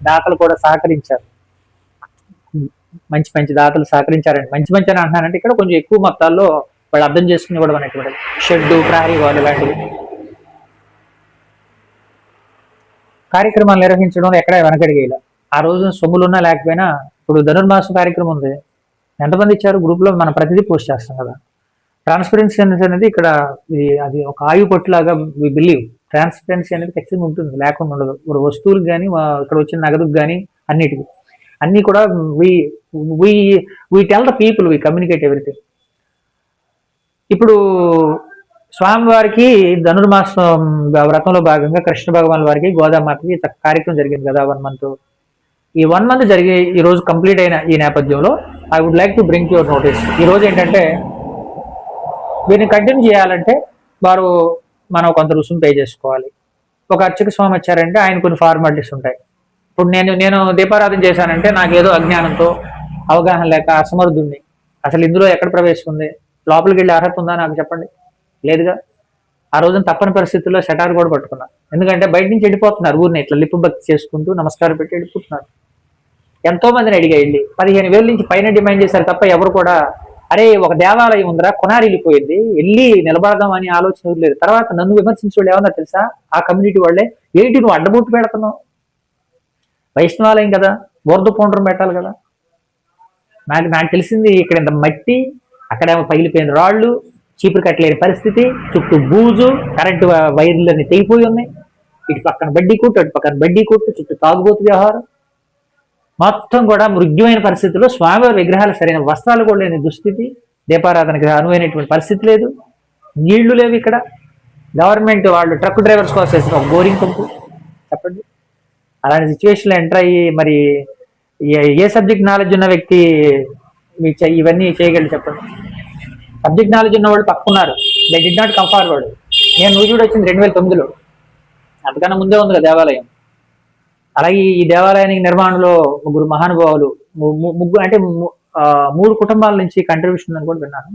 దాతలు కూడా సహకరించారు, మంచి మంచి దాతలు సహకరించారండి. మంచి మంచి అని అంటున్నానంటే ఇక్కడ కొంచెం ఎక్కువ మొత్తాల్లో వాళ్ళు అర్థం చేసుకుని ఇవ్వడం అనేటువంటి షెడ్డు, ప్రహరీ వాళ్ళు లాంటివి కార్యక్రమాలు నిర్వహించడం ఎక్కడ వెనకడిగేలా. ఆ రోజు సొమ్ములున్నా లేకపోయినా, ఇప్పుడు ధనుర్మాసం కార్యక్రమం ఉంది, ఎంతమంది ఇచ్చారు గ్రూప్లో మనం ప్రతిదీ పోస్ట్ చేస్తాం కదా. ట్రాన్స్పరెన్సీ అనేది ఇక్కడ అది ఒక ఆయువు పట్టులాగా వి బిలీవ్. ట్రాన్స్పరెన్సీ అనేది ఖచ్చితంగా ఉంటుంది, లేకుండా ఉండదు. ఇప్పుడు వస్తువులకు కానీ ఇక్కడ వచ్చిన నగదుకు కానీ అన్నిటికీ అన్నీ కూడా we tell the people, we communicate everything. ఇప్పుడు స్వామివారికి ధనుర్మాసం వ్రతంలో భాగంగా కృష్ణ భగవాన్ వారికి గోదామాతకి కార్యక్రమం జరిగింది కదా 1 month. ఈ 1 month జరిగే ఈ రోజు కంప్లీట్ అయిన ఈ నేపథ్యంలో I would like to bring your notice. ఈ రోజు ఏంటంటే, వీరిని కంటిన్యూ చేయాలంటే మనం కొంత రుసుము పే చేసుకోవాలి. ఒక అర్చక స్వామి వచ్చారంటే ఆయన కొన్ని ఫార్మాలిటీస్ ఉంటాయి. ఇప్పుడు నేను దీపారాధన చేశానంటే నాకు ఏదో అజ్ఞానంతో, అవగాహన లేక, అసమర్థుడిని. అసలు ఇందులో ఎక్కడ ప్రవేశం ఉంది? లోపలికి వెళ్ళే అర్హత ఉందా నాకు చెప్పండి? లేదుగా. ఆ రోజున తప్పని పరిస్థితుల్లో షటార్ కూడా పట్టుకున్నా. ఎందుకంటే బయట నుంచి వెళ్ళిపోతున్నారు, ఊరిని ఇట్లా లిప్పు భక్తి చేసుకుంటూ నమస్కారం పెట్టి వెళ్ళిపోతున్నారు. ఎంతో మందిని అడిగా వెళ్ళి 15,000 నుంచి పైన డిమాండ్ చేశారు తప్ప ఎవరు కూడా అరే ఒక దేవాలయం ఉందిరా కొనారి వెళ్ళిపోయింది వెళ్ళి నిలబడదాం అని ఆలోచన లేదు. తర్వాత నన్ను విమర్శించే వాళ్ళు ఏమన్నా తెలుసా? ఆ కమ్యూనిటీ వాళ్ళే, ఏంటి నువ్వు అడ్డబొట్టు పెడుతున్నావు, వైష్ణవాలయం కదా, బోర్దు పౌండరం పెట్టాలి కదా. నాకు తెలిసింది ఇక్కడ ఇంత మట్టి, అక్కడేమో పగిలిపోయిన రాళ్ళు, చీపురు కట్టలేని పరిస్థితి, చుట్టూ బూజు, కరెంటు వైర్లన్నీ తెగిపోయి ఉన్నాయి, ఇటు పక్కన బడ్డీ కొట్టు, అటు పక్కన బడ్డీ కొట్టు, చుట్టూ తాగుబోతు వ్యవహారం, మొత్తం కూడా మృగ్యమైన పరిస్థితుల్లో స్వామివారి విగ్రహాలు సరైన వస్త్రాలు కూడా లేని దుస్థితి, దీపారాధనకి అనువైనటువంటి పరిస్థితి లేదు, నీళ్లు లేవు. ఇక్కడ గవర్నమెంట్ వాళ్ళు ట్రక్ డ్రైవర్స్ కోసం వేసిన ఒక బోరింగ్ పంపు. చెప్పండి, అలాంటి సిచ్యువేషన్లో ఎంటర్ అయ్యి మరి ఏ సబ్జెక్ట్ నాలెడ్జ్ ఉన్న వ్యక్తి ఇవన్నీ చేయగలరు చెప్పండి? సబ్జెక్ట్ నాలెడ్జ్ ఉన్న వాళ్ళు పక్కున్నారు, they did not come forward. నేను నూజివీడు వచ్చింది 2009లో, అంతకన్నా ముందే ఉంది కదా దేవాలయం. అలాగే ఈ దేవాలయానికి నిర్మాణంలో ముగ్గురు మహానుభావులు, అంటే 3 కుటుంబాల నుంచి కంట్రిబ్యూషన్ అని కూడా విన్నాను.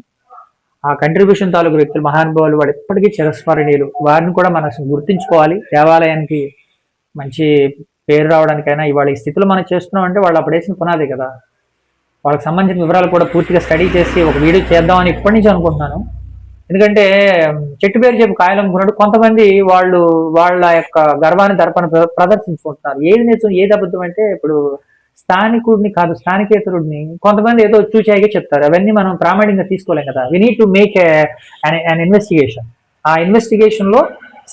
ఆ కంట్రిబ్యూషన్ తాలూకు వ్యక్తులు మహానుభావులు, వాడు ఎప్పటికీ చిరస్మరణీయులు. వారిని కూడా మనం గుర్తించుకోవాలి. దేవాలయానికి మంచి పేరు రావడానికైనా ఇవాళ ఈ స్థితిలో మనం చేస్తున్నాం అంటే వాళ్ళు అప్పుడు వేసిన పునాది కదా. వాళ్ళకి సంబంధించిన వివరాలు కూడా పూర్తిగా స్టడీ చేసి ఒక వీడియో చేద్దామని ఇప్పటి నుంచి అనుకుంటున్నాను. ఎందుకంటే చెట్టు పేరు చెప్పి కాయలు అమ్ముకున్నట్టు కొంతమంది వాళ్ళ యొక్క గర్వాన్ని దర్పణ ప్రదర్శించుకుంటున్నారు. ఏది నిజం ఏది అబద్ధం అంటే, ఇప్పుడు స్థానికుడిని కాదు స్థానికేతరుడిని కొంతమంది ఏదో చూచాయిగా చెప్తారు. అవన్నీ మనం ప్రామాణికంగా తీసుకోలేం కదా. We need to make an investigation. ఆ ఇన్వెస్టిగేషన్ లో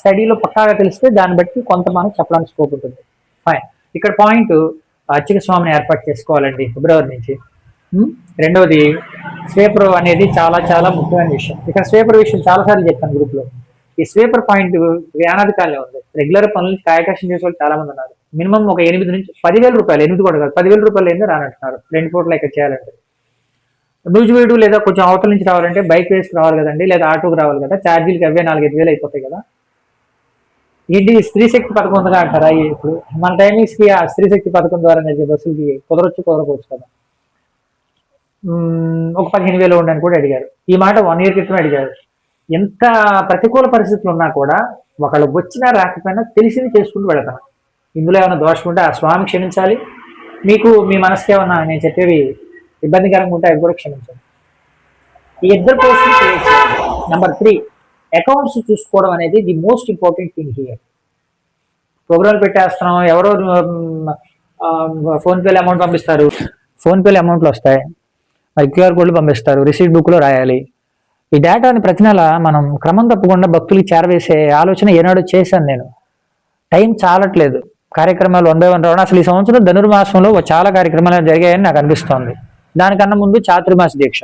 స్టడీలో పక్కాగా తెలిస్తే దాన్ని బట్టి కొంత మనం చెప్పడానికి స్కోప్ ఉంటుంది. ఫైన్. ఇక్కడ పాయింట్, అర్చక స్వామిని ఏర్పాటు చేసుకోవాలండి ఫిబ్రవరి నుంచి. రెండవది స్వీపర్ అనేది చాలా చాలా ముఖ్యమైన విషయం. ఇక్కడ స్వీపర్ విషయం చాలాసార్లు చెప్పాను గ్రూప్ లో. ఈ స్వీపర్ పాయింట్ అనాది కాలే ఉంది. రెగ్యులర్ పనులు కాయకష్టం చేసే వాళ్ళు చాలా మంది ఉన్నారు. మినిమం ఒక 8 నుంచి 10,000 రూపాయలు, 8 కూడా కాదు 10,000 రూపాయలు ఏందో రానంటున్నారు 2 పూటలు ఇక్కడ చేయాలంటే. నూజివీడు లేదా కొంచెం అవతల నుంచి రావాలంటే బైక్ వేసుకు రావాలి కదండి, లేదా ఆటోకి రావాలి కదా. ఛార్జీలకి అవే 4-5 వేలు అయిపోతాయి కదా. ఏంటి స్త్రీ శక్తి పథకం ఉందిగా అంటారా? ఇప్పుడు మన టైమింగ్స్ కి ఆ స్త్రీ శక్తి పథకం ద్వారా బస్సులకి కుదరకపోవచ్చు కదా. ఒక 15,000 ఉండని కూడా అడిగారు. ఈ మాట 1 year క్రితం అడిగారు. ఎంత ప్రతికూల పరిస్థితులు ఉన్నా కూడా ఒకళ్ళు వచ్చినా రాకపోయినా తెలిసింది చేసుకుంటూ వెళతాను. ఇందులో ఏమైనా దోషం ఉంటే ఆ స్వామి క్షమించాలి. మీకు మీ మనసుకి ఏమన్నా నేను చెప్పేవి ఇబ్బందికరంగా ఉంటే అవి కూడా క్షమించాలి. ఈ ఇద్దరు పోస్టులు క్రియేట్ చేయాలి. నెంబర్ 3, అకౌంట్స్ చూసుకోవడం అనేది the most important thing here. Programme పెట్టేస్తున్నాం, ఎవరో ఫోన్పేలో అమౌంట్ పంపిస్తారు, ఫోన్పేలో అమౌంట్లు వస్తాయి, క్యూఆర్ కోడ్లు పంపిస్తారు, రిసీట్ బుక్లో రాయాలి. ఈ డేటాని ప్రతి నెల మనం క్రమం తప్పకుండా భక్తులకి చేరవేసే ఆలోచన ఏనాడు చేశాను నేను. టైం చాలట్లేదు, కార్యక్రమాలు 1 by 1 రావడం. అసలు ఈ సంవత్సరం ధనుర్మాసంలో చాలా కార్యక్రమాలు జరిగాయని నాకు అనిపిస్తోంది. దానికన్నా ముందు చాతుర్మాస దీక్ష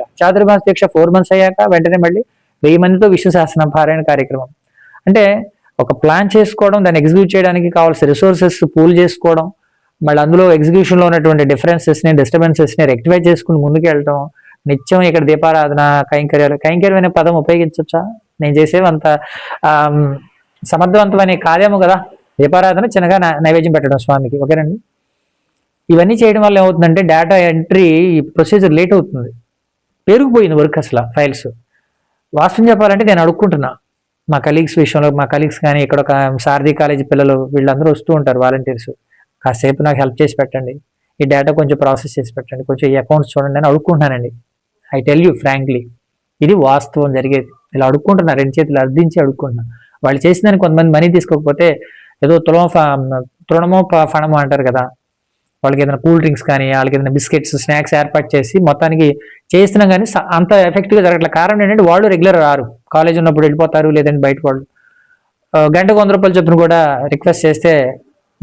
4 months అయ్యాక వెంటనే మళ్ళీ 1000 మందితో విష్ణు సహస్రనామ పారాయణ కార్యక్రమం. అంటే ఒక ప్లాన్ చేసుకోవడం, దాన్ని ఎగ్జిక్యూట్ చేయడానికి కావాల్సిన రిసోర్సెస్ పూల్ చేసుకోవడం, మళ్ళీ అందులో ఎగ్జిక్యూషన్లో ఉన్నటువంటి డిఫరెన్సెస్ని డిస్టర్బెన్సెస్ని రెక్టిఫై చేసుకుని ముందుకు వెళ్ళటం, నిత్యం ఇక్కడ దీపారాధన కైంకర్యం అనే పదం ఉపయోగించవచ్చా? నేను చేసేవి అంత సమర్థవంతమని కాదేమో కదా. దీపారాధన చిన్నగా నైవేద్యం పెట్టడం స్వామికి, ఓకేనండి. ఇవన్నీ చేయడం వల్ల ఏమవుతుందంటే డేటా ఎంట్రీ ప్రొసీజర్ లేట్ అవుతుంది, పెరిగిపోయింది వర్క్ అసలు ఫైల్స్. వాస్తవం చెప్పాలంటే నేను అడుక్కుంటున్నా మా కలీగ్స్ విషయంలో, మా కలీగ్స్ కానీ ఇక్కడ ఒక సారథి కాలేజీ పిల్లలు వీళ్ళందరూ వస్తూ ఉంటారు వాలంటీర్స్, కాసేపు నాకు హెల్ప్ చేసి పెట్టండి, ఈ డేటా కొంచెం ప్రాసెస్ చేసి పెట్టండి, కొంచెం ఈ అకౌంట్స్ చూడండి అని అడుక్కుంటున్నానండి. ఐ టెల్ యూ ఫ్రాంక్లీ, ఇది వాస్తవం జరిగేది. ఇలా అడుక్కుంటున్నా, రెండు చేతులు అర్థించి అడుక్కుంటున్నా. వాళ్ళు చేసిన దానికి కొంతమంది మనీ తీసుకోకపోతే ఏదో తృణమో ఫణమో అంటారు కదా, వాళ్ళకి ఏదైనా కూల్ డ్రింక్స్ కానీ వాళ్ళకి ఏదైనా బిస్కెట్స్ స్నాక్స్ ఏర్పాటు చేసి మొత్తానికి చేస్తున్నాం, కానీ అంత ఎఫెక్టివ్గా జరగట్లేదు. కారణం ఏంటంటే వాళ్ళు రెగ్యులర్ రారు, కాలేజ్ ఉన్నప్పుడు వెళ్ళిపోతారు, లేదంటే బయట వాళ్ళు గంటకు 100 రూపాయలు చొప్పున కూడా రిక్వెస్ట్ చేస్తే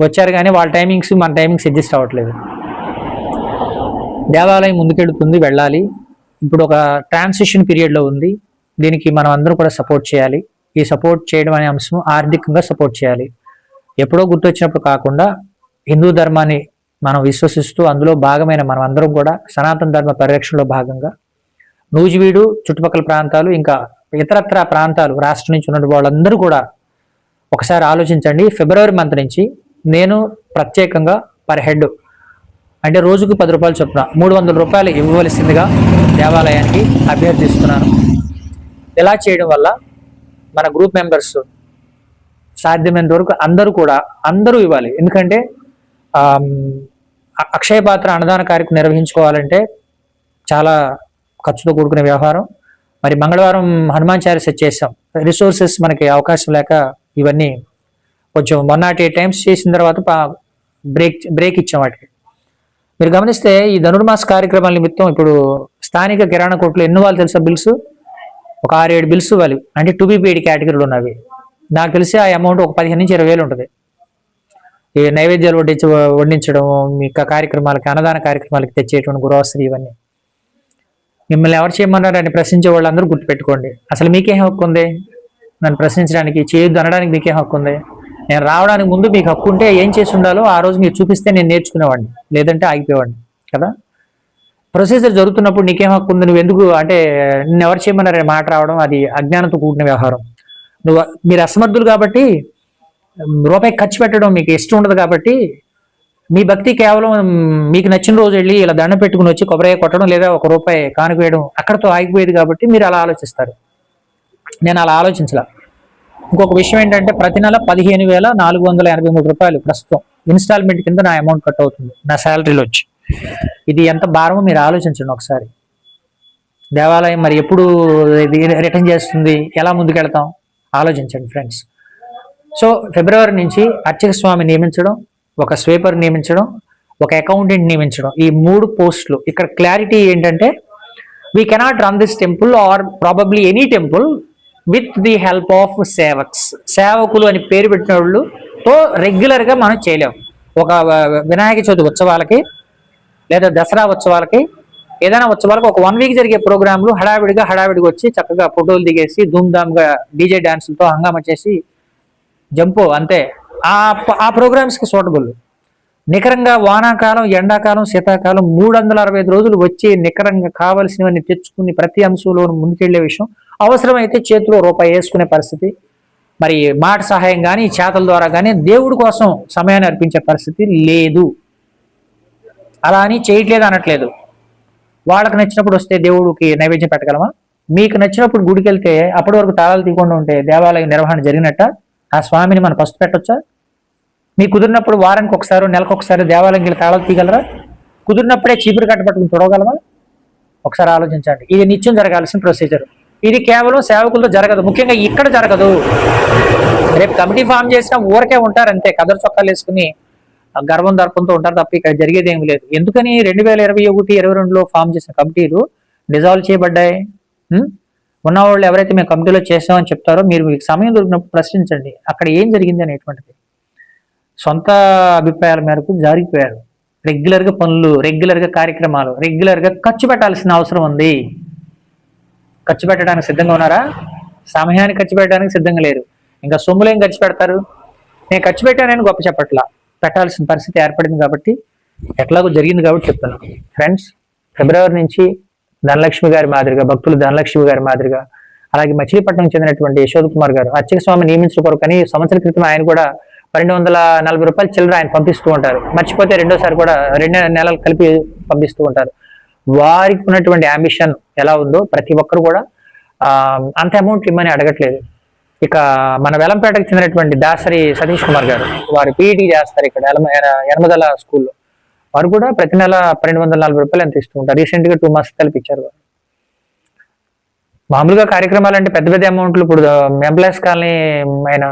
వచ్చారు, కానీ వాళ్ళ టైమింగ్స్ మన టైమింగ్స్ అడ్జస్ట్ అవ్వట్లేదు. దేవాలయం ముందుకెళ్తుంది, వెళ్ళాలి. ఇప్పుడు ఒక ట్రాన్సిషన్ పీరియడ్లో ఉంది, దీనికి మనం అందరూ కూడా సపోర్ట్ చేయాలి. ఈ సపోర్ట్ చేయడం అనే అంశం ఆర్థికంగా సపోర్ట్ చేయాలి. ఎప్పుడో గుర్తొచ్చినప్పుడు కాకుండా హిందూ ధర్మాన్ని మనం విశ్వసిస్తూ అందులో భాగమైన మనం అందరం కూడా సనాతన ధర్మ పరిరక్షణలో భాగంగా నూజివీడు చుట్టుపక్కల ప్రాంతాలు ఇంకా ఇతరత్ర ప్రాంతాలు రాష్ట్రం నుంచి ఉన్న వాళ్ళందరూ కూడా ఒకసారి ఆలోచించండి. ఫిబ్రవరి మంత్ నుంచి నేను ప్రత్యేకంగా పర్ హెడ్ అంటే రోజుకు 10 రూపాయలు చొప్పున 300 రూపాయలు ఇవ్వవలసిందిగా దేవాలయానికి అభ్యర్థిస్తున్నాను. ఇలా చేయడం వల్ల మన గ్రూప్ మెంబర్స్ సాధ్యమైనంత వరకు అందరూ ఇవ్వాలి. ఎందుకంటే అక్షయ పాత్ర అన్నదాన కార్యక్రమం నిర్వహించుకోవాలంటే చాలా ఖర్చుతో కూడుకునే వ్యవహారం. మరి మంగళవారం హనుమాన్ చాలీసా చేసాం, రిసోర్సెస్ మనకి అవకాశం లేక ఇవన్నీ కొంచెం 108 టైమ్స్ చేసిన తర్వాత బ్రేక్ ఇచ్చాం వాటికి. మీరు గమనిస్తే ఈ ధనుర్మాస కార్యక్రమాల నిమిత్తం ఇప్పుడు స్థానిక కిరాణా కొట్లు ఎన్ని వాళ్ళు తెలుసా బిల్స్? ఒక 6-7 బిల్స్ ఇవ్వాలి, అంటే టు బి పేడ్ కేటగిరీలు ఉన్నవి. నాకు తెలిసి ఆ అమౌంట్ ఒక 15 నుంచి 20 వేలు ఉంటుంది. ఈ నైవేద్యాలు వడ్డించడం, మీ కార్యక్రమాలకి అన్నదాన కార్యక్రమాలకి తెచ్చేటువంటి గ్రోసరీ ఇవన్నీ. మిమ్మల్ని ఎవరు చేయమన్నారు అని ప్రశ్నించే వాళ్ళందరూ గుర్తుపెట్టుకోండి. అసలు మీకేం హక్కు ఉంది నన్ను ప్రశ్నించడానికి? చేయొద్దు అనడానికి మీకేం హక్కు ఉంది? నేను రావడానికి ముందు మీకు హక్కు ఉంటే ఏం చేసి ఉండాలో ఆ రోజు మీరు చూపిస్తే నేను నేర్చుకునేవాడిని, లేదంటే ఆగిపోయేవాడిని కదా. ప్రొసీజర్ జరుగుతున్నప్పుడు నీకేం హక్కు ఉంది, నువ్వు ఎందుకు అంటే నిన్ను ఎవరు చేయమన్నారు మాట రావడం, అది అజ్ఞానంతో కూడిన వ్యవహారం. మీరు అసమర్థులు కాబట్టి రూపాయి ఖర్చు పెట్టడం మీకు ఇష్టం ఉండదు కాబట్టి మీ భక్తి కేవలం మీకు నచ్చిన రోజు వెళ్ళి ఇలా దండం పెట్టుకుని వచ్చి కొబ్బరికాయ కొట్టడం లేదా ₹1 కానుక వేయడం అక్కడతో ఆగిపోయేది కాబట్టి మీరు అలా ఆలోచిస్తారు. నేను అలా ఆలోచించలా. ఇంకొక విషయం ఏంటంటే ప్రతి నెల ₹15,483 ప్రస్తుతం ఇన్స్టాల్మెంట్ కింద నా అమౌంట్ కట్ అవుతుంది నా శాలరీలో వచ్చి. ఇది ఎంత భారమో మీరు ఆలోచించండి ఒకసారి. దేవాలయం మరి ఎప్పుడు రిటర్న్ చేస్తుంది, ఎలా ముందుకెళ్తాం ఆలోచించండి ఫ్రెండ్స్. సో ఫిబ్రవరి నుంచి అర్చక స్వామి నియమించడం, ఒక స్వీపర్ నియమించడం, ఒక అకౌంటెంట్ నియమించడం, ఈ 3 పోస్టులు. ఇక్కడ క్లారిటీ ఏంటంటే we cannot run this temple or probably any temple with the help of సేవకులు అని పేరు పెట్టిన వాళ్ళతో రెగ్యులర్గా మనం చేయలేము. ఒక వినాయక చవితి ఉత్సవాలకి లేదా దసరా ఉత్సవాలకి ఏదైనా ఉత్సవాలకు ఒక 1 వీక్ జరిగే ప్రోగ్రాంలు హడావిడిగా వచ్చి చక్కగా ఫోటోలు దిగేసి ధూమ్ధామ్గా డీజే డాన్సులతో హంగామా చేసి జంపు అంతే. ఆ ప్రోగ్రామ్స్కి సూటబుల్. నికరంగా వానాకాలం, ఎండాకాలం, శీతాకాలం 365 రోజులు వచ్చి నికరంగా కావలసినవన్నీ తెచ్చుకుని ప్రతి అంశంలో ముందుకెళ్లే విషయం. అవసరమైతే చేతిలో ₹1 వేసుకునే పరిస్థితి, మరి మాట సహాయం కానీ చేతల ద్వారా కానీ దేవుడి కోసం సమయాన్ని అర్పించే పరిస్థితి లేదు. అలా అని చేయట్లేదు అనట్లేదు. వాళ్ళకి నచ్చినప్పుడు వస్తే దేవుడికి నైవేద్యం పెట్టగలమా? మీకు నచ్చినప్పుడు గుడికి వెళ్తే అప్పటి వరకు తాళాలు తీయకుండా ఉంటే దేవాలయ నిర్వహణ జరిగినట్ట? ఆ స్వామిని మనం పసుపు పెట్టొచ్చా? మీకు కుదిరినప్పుడు వారానికి ఒకసారి, నెలకు ఒకసారి దేవాలయం వెళ్ళి తాళాలు తీయగలరా? కుదిరినప్పుడే చీపురు కట్ట పట్టుకుని చూడగలమా? ఒకసారి ఆలోచించండి. ఇది నిత్యం జరగాల్సిన ప్రొసీజర్. ఇది కేవలం సేవకులతో జరగదు, ముఖ్యంగా ఇక్కడ జరగదు. రేపు కమిటీ ఫామ్ చేసినా ఊరకే ఉంటారు అంతే, కదర్ చొక్కాలు వేసుకుని గర్వం దర్పంతో ఉంటారు తప్ప ఇక్కడ జరిగేది ఏమి లేదు. ఎందుకని 2021-22లో ఫామ్ చేసిన కమిటీలు డిజాల్వ్ చేయబడ్డాయి? ఉన్నవాళ్ళు ఎవరైతే మేము కమిటీలో చేస్తామని చెప్తారో మీరు మీకు సమయం దొరికినప్పుడు ప్రశ్నించండి అక్కడ ఏం జరిగింది అనేటువంటిది. సొంత అభిప్రాయాల మేరకు జారిపోయారు. రెగ్యులర్గా పనులు, రెగ్యులర్గా కార్యక్రమాలు, రెగ్యులర్గా ఖర్చు పెట్టాల్సిన అవసరం ఉంది. ఖర్చు పెట్టడానికి సిద్ధంగా ఉన్నారా? సమయాన్ని ఖర్చు పెట్టడానికి సిద్ధంగా లేరు. ఇంకా సొమ్ములేం ఖర్చు పెడతారు? నేను ఖర్చు పెట్టానని గొప్ప చెప్పట్లా, పెట్టాల్సిన పరిస్థితి ఏర్పడింది కాబట్టి ఎట్లాగో జరిగింది కాబట్టి చెప్తున్నాను. ఫ్రెండ్స్, ఫిబ్రవరి నుంచి ధనలక్ష్మి గారి మాదిరిగా, భక్తులు ధనలక్ష్మి గారి మాదిరిగా, అలాగే మచిలీపట్నం చెందినటువంటి యశోద్ కుమార్ గారు అర్చక స్వామి నియమించిన కొరకని సంవత్సరం క్రితం ఆయన కూడా 240 రూపాయలు చిల్లర ఆయన పంపిస్తూ ఉంటారు. మర్చిపోతే రెండోసారి కూడా 2 నెలలు కలిపి పంపిస్తూ ఉంటారు. వారికి ఉన్నటువంటి అంబిషన్ ఎలా ఉందో ప్రతి ఒక్కరు కూడా అంత అమౌంట్ ఇమ్మని అడగట్లేదు. ఇక మన వెలంపేటకు చెందినటువంటి దాసరి సతీష్ కుమార్ గారు, వారు పీఈటీ చేస్తారు ఇక్కడ యనమదల స్కూల్లో. వారు కూడా ప్రతి నెల 1240 రూపాయలు ఎంత ఇస్తూ ఉంటారు. రీసెంట్ గా 2 months కలిపి ఇచ్చారు వారు. మామూలుగా కార్యక్రమాలు అంటే పెద్ద పెద్ద అమౌంట్లు ఇప్పుడు ఎంప్లాయీస్ కాలనీ ఆయన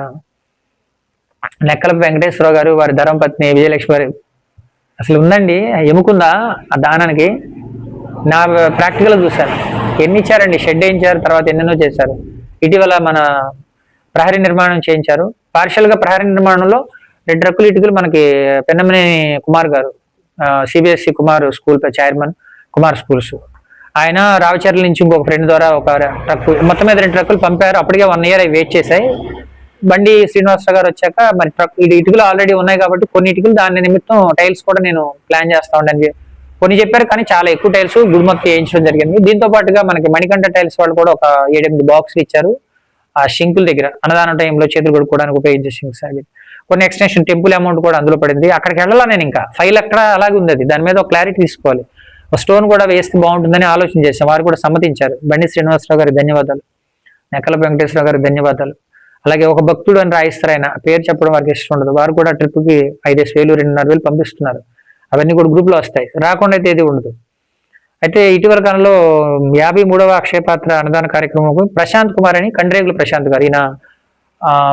నెక్కలపు వెంకటేశ్వరరావు గారు, వారి ధర్మపత్ని విజయలక్ష్మి గారు, అసలు ఉందండి ఎముకుందా ఆ దానానికి. నా ప్రాక్టికల్ చూశాను. ఎన్ని ఇచ్చారండి, షెడ్ వేయించారు, తర్వాత ఎన్నెన్నో చేశారు. ఇటీవల మన ప్రహరీ నిర్మాణం చేయించారు. పార్షియల్ గా ప్రహరీ నిర్మాణంలో 2 ట్రక్కులు ఇటుకలు మనకి పెన్నమనేని కుమార్ గారు, CBSE Kumar school chairman Kumar schools, ఆయన రావచర్ల నుంచి ఇంకొక ఫ్రెండ్ ద్వారా ఒక ట్రక్, మొత్తం మీద 2 ట్రక్కులు పంపారు. అప్పటికే 1 year అవి వెయిట్ చేశాయి. బండి శ్రీనివాసరావు గారు వచ్చాక మరి ట్రక్ ఇటుకలు ఆల్రెడీ ఉన్నాయి కాబట్టి కొన్ని ఇటుకలు దాని నిమిత్తం టైల్స్ కూడా నేను ప్లాన్ చేస్తా ఉండని కొన్ని చెప్పారు. కానీ చాలా ఎక్కువ టైల్స్ గుడిమొత్తం వేయించడం జరిగింది. దీంతో పాటుగా మనకి మణికంఠ టైల్స్ వాళ్ళు కూడా ఒక 7-8 బాక్సులు ఇచ్చారు. ఆ షింకుల దగ్గర అన్నదానం టైంలో చేతులు కొడుకోవడానికి ఉపయోగించే షింక్స్ అవి. కొన్ని ఎక్స్టెన్షన్ టెంపుల్ అమౌంట్ కూడా అందులో పడింది. అక్కడికి వెళ్ళాలా నేను, ఇంకా ఫైల్ అక్కడ అలాగే ఉంది. అది దాని మీద ఒక క్లారిటీ తీసుకోవాలి. ఒక స్టోన్ కూడా వేస్తే బాగుంటుందని ఆలోచన చేశాం. వారు కూడా సమ్మతించారు. బండి శ్రీనివాసరావు గారికి ధన్యవాదాలు, నెక్కల వెంకటేశ్వరరావు గారికి ధన్యవాదాలు. అలాగే ఒక భక్తుడు అని రాయిస్తారు, ఆయన పేరు చెప్పడం వారికి ఇష్టం ఉండదు. వారు కూడా ట్రిప్కి 5,000 2,500 పంపిస్తున్నారు. అవన్నీ కూడా గ్రూప్ లో వస్తాయి, రాకుండా అయితే ఏది ఉండదు. అయితే ఇటీవల కాలంలో 53వ అక్షయపాత్ర అన్నదాన కార్యక్రమం ప్రశాంత్ కుమార్ అని, కండ్రేగుల ప్రశాంత్ గారు, ఈయన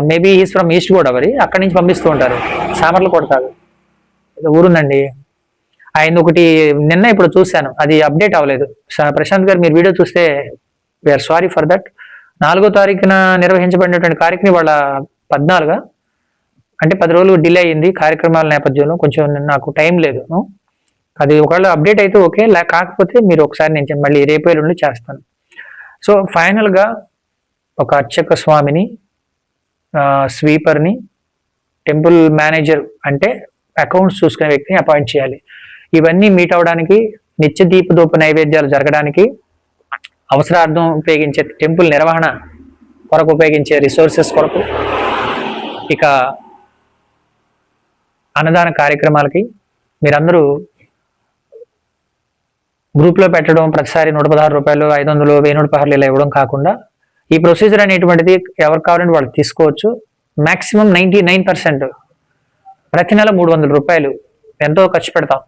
maybe is from east Godavari, అక్కడి నుంచి పంపిస్తూ ఉంటారు. సామర్లకోట కాదు, ఊరుందండి. ఆయన ఒకటి నిన్న ఇప్పుడు చూశాను, అది అప్డేట్ అవ్వలేదు. ప్రశాంత్ గారు మీరు వీడియో చూస్తే వీఆర్ సారీ ఫర్ దట్. 4వ తారీఖున నిర్వహించబడినటువంటి కార్యక్రమం వాళ్ళ 14 అంటే 10 రోజులు డిలే అయింది కార్యక్రమాల నేపథ్యంలో. కొంచెం నాకు టైం లేదు. అది ఒకవేళ అప్డేట్ అయితే ఓకే, కాకపోతే మీరు ఒకసారి నేను మళ్ళీ రేపు ఎల్లుండి చేస్తాను. సో ఫైనల్ గా ఒక అర్చక స్వామిని, స్వీపర్ని, టెంపుల్ మేనేజర్ అంటే అకౌంట్స్ చూసుకునే వ్యక్తిని అపాయింట్ చేయాలి. ఇవన్నీ మీట్ అవడానికి, నిత్య దీపదూప నైవేద్యాలు జరగడానికి, అవసరార్థం ఉపయోగించే టెంపుల్ నిర్వహణ కొరకు ఉపయోగించే రిసోర్సెస్ కొరకు, ఇక అన్నదాన కార్యక్రమాలకి మీరందరూ గ్రూప్లో పెట్టడం, ప్రతిసారి 116 రూపాయలు, 500, 1000 ఇలా ఇవ్వడం కాకుండా ఈ ప్రొసీజర్ అనేటువంటిది ఎవరు కావాలంటే వాళ్ళు తీసుకోవచ్చు. మాక్సిమం 99% ప్రతి నెల 300 రూపాయలు ఎంతో ఖర్చు పెడతాం.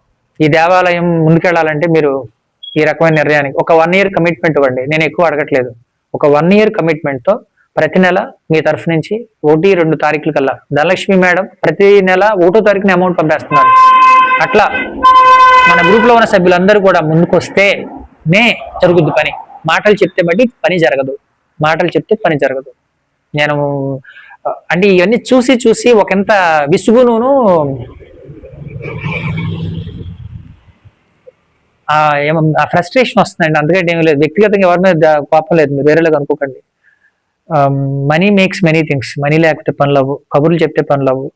ఈ దేవాలయం ముందుకెళ్లాలంటే మీరు ఈ రకమైన నిర్ణయానికి ఒక 1 year కమిట్మెంట్ ఇవ్వండి. నేను ఎక్కువ అడగట్లేదు. ఒక 1 year కమిట్మెంట్తో ప్రతి నెల మీ తరఫు నుంచి 1-2 తారీఖుల కల్లా ధనలక్ష్మి మేడం ప్రతి నెల 1వ తారీఖున అమౌంట్ పంపేస్తున్నారు. అట్లా మన గ్రూప్ లో ఉన్న సభ్యులందరూ కూడా ముందుకు వస్తేనే జరుగుద్ది పని. మాటలు చెప్తే బట్టి పని జరగదు, మాటలు చెప్తే పని జరగదు. నేను అంటే ఇవన్నీ చూసి చూసి ఒకంత విసుగును, ఫ్రస్ట్రేషన్ వస్తుందండి. అందుకంటే ఏమీ లేదు, వ్యక్తిగతంగా ఎవరి మీద కోపం లేదు, మీరు వేరేలాగా అనుకోకండి. Money makes many things. Money లేకపోతే పనులు అవ్వు, కబుర్లు చెప్తే పనులు అవ్వు.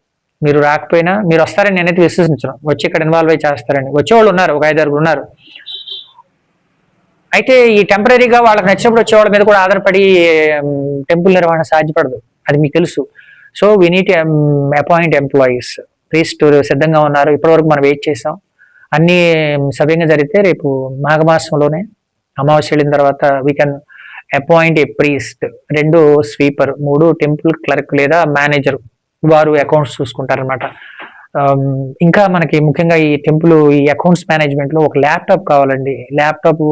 మీరు రాకపోయినా మీరు వస్తారని నేనైతే విశ్వసించను. వచ్చి ఇక్కడ ఇన్వాల్వ్ అయ్యి చేస్తారని వచ్చేవాళ్ళు ఉన్నారు, ఒక 5-6 ఉన్నారు. అయితే ఈ టెంపరీగా వాళ్ళకి నచ్చినప్పుడు వచ్చేవాళ్ళ మీద కూడా ఆధారపడి టెంపుల్ నిర్వహణ సాధ్యపడదు, అది మీకు తెలుసు. So we need appoint employees. Priest సిద్ధంగా ఉన్నారు, ఇప్పటివరకు మనం వెయిట్ చేసాం. అన్ని సవ్యంగా జరిగితే రేపు మాఘమాసంలోనే అమావాస్య వెళ్ళిన తర్వాత we can appoint A priest, 2 sweeper, 3 temple clerk లేదా మేనేజర్, వారు అకౌంట్స్ చూసుకుంటారనమాట. ఇంకా మనకి ముఖ్యంగా ఈ టెంపుల్ ఈ అకౌంట్స్ మేనేజ్మెంట్ లో ఒక ల్యాప్టాప్ కావాలండి. ల్యాప్టాప్,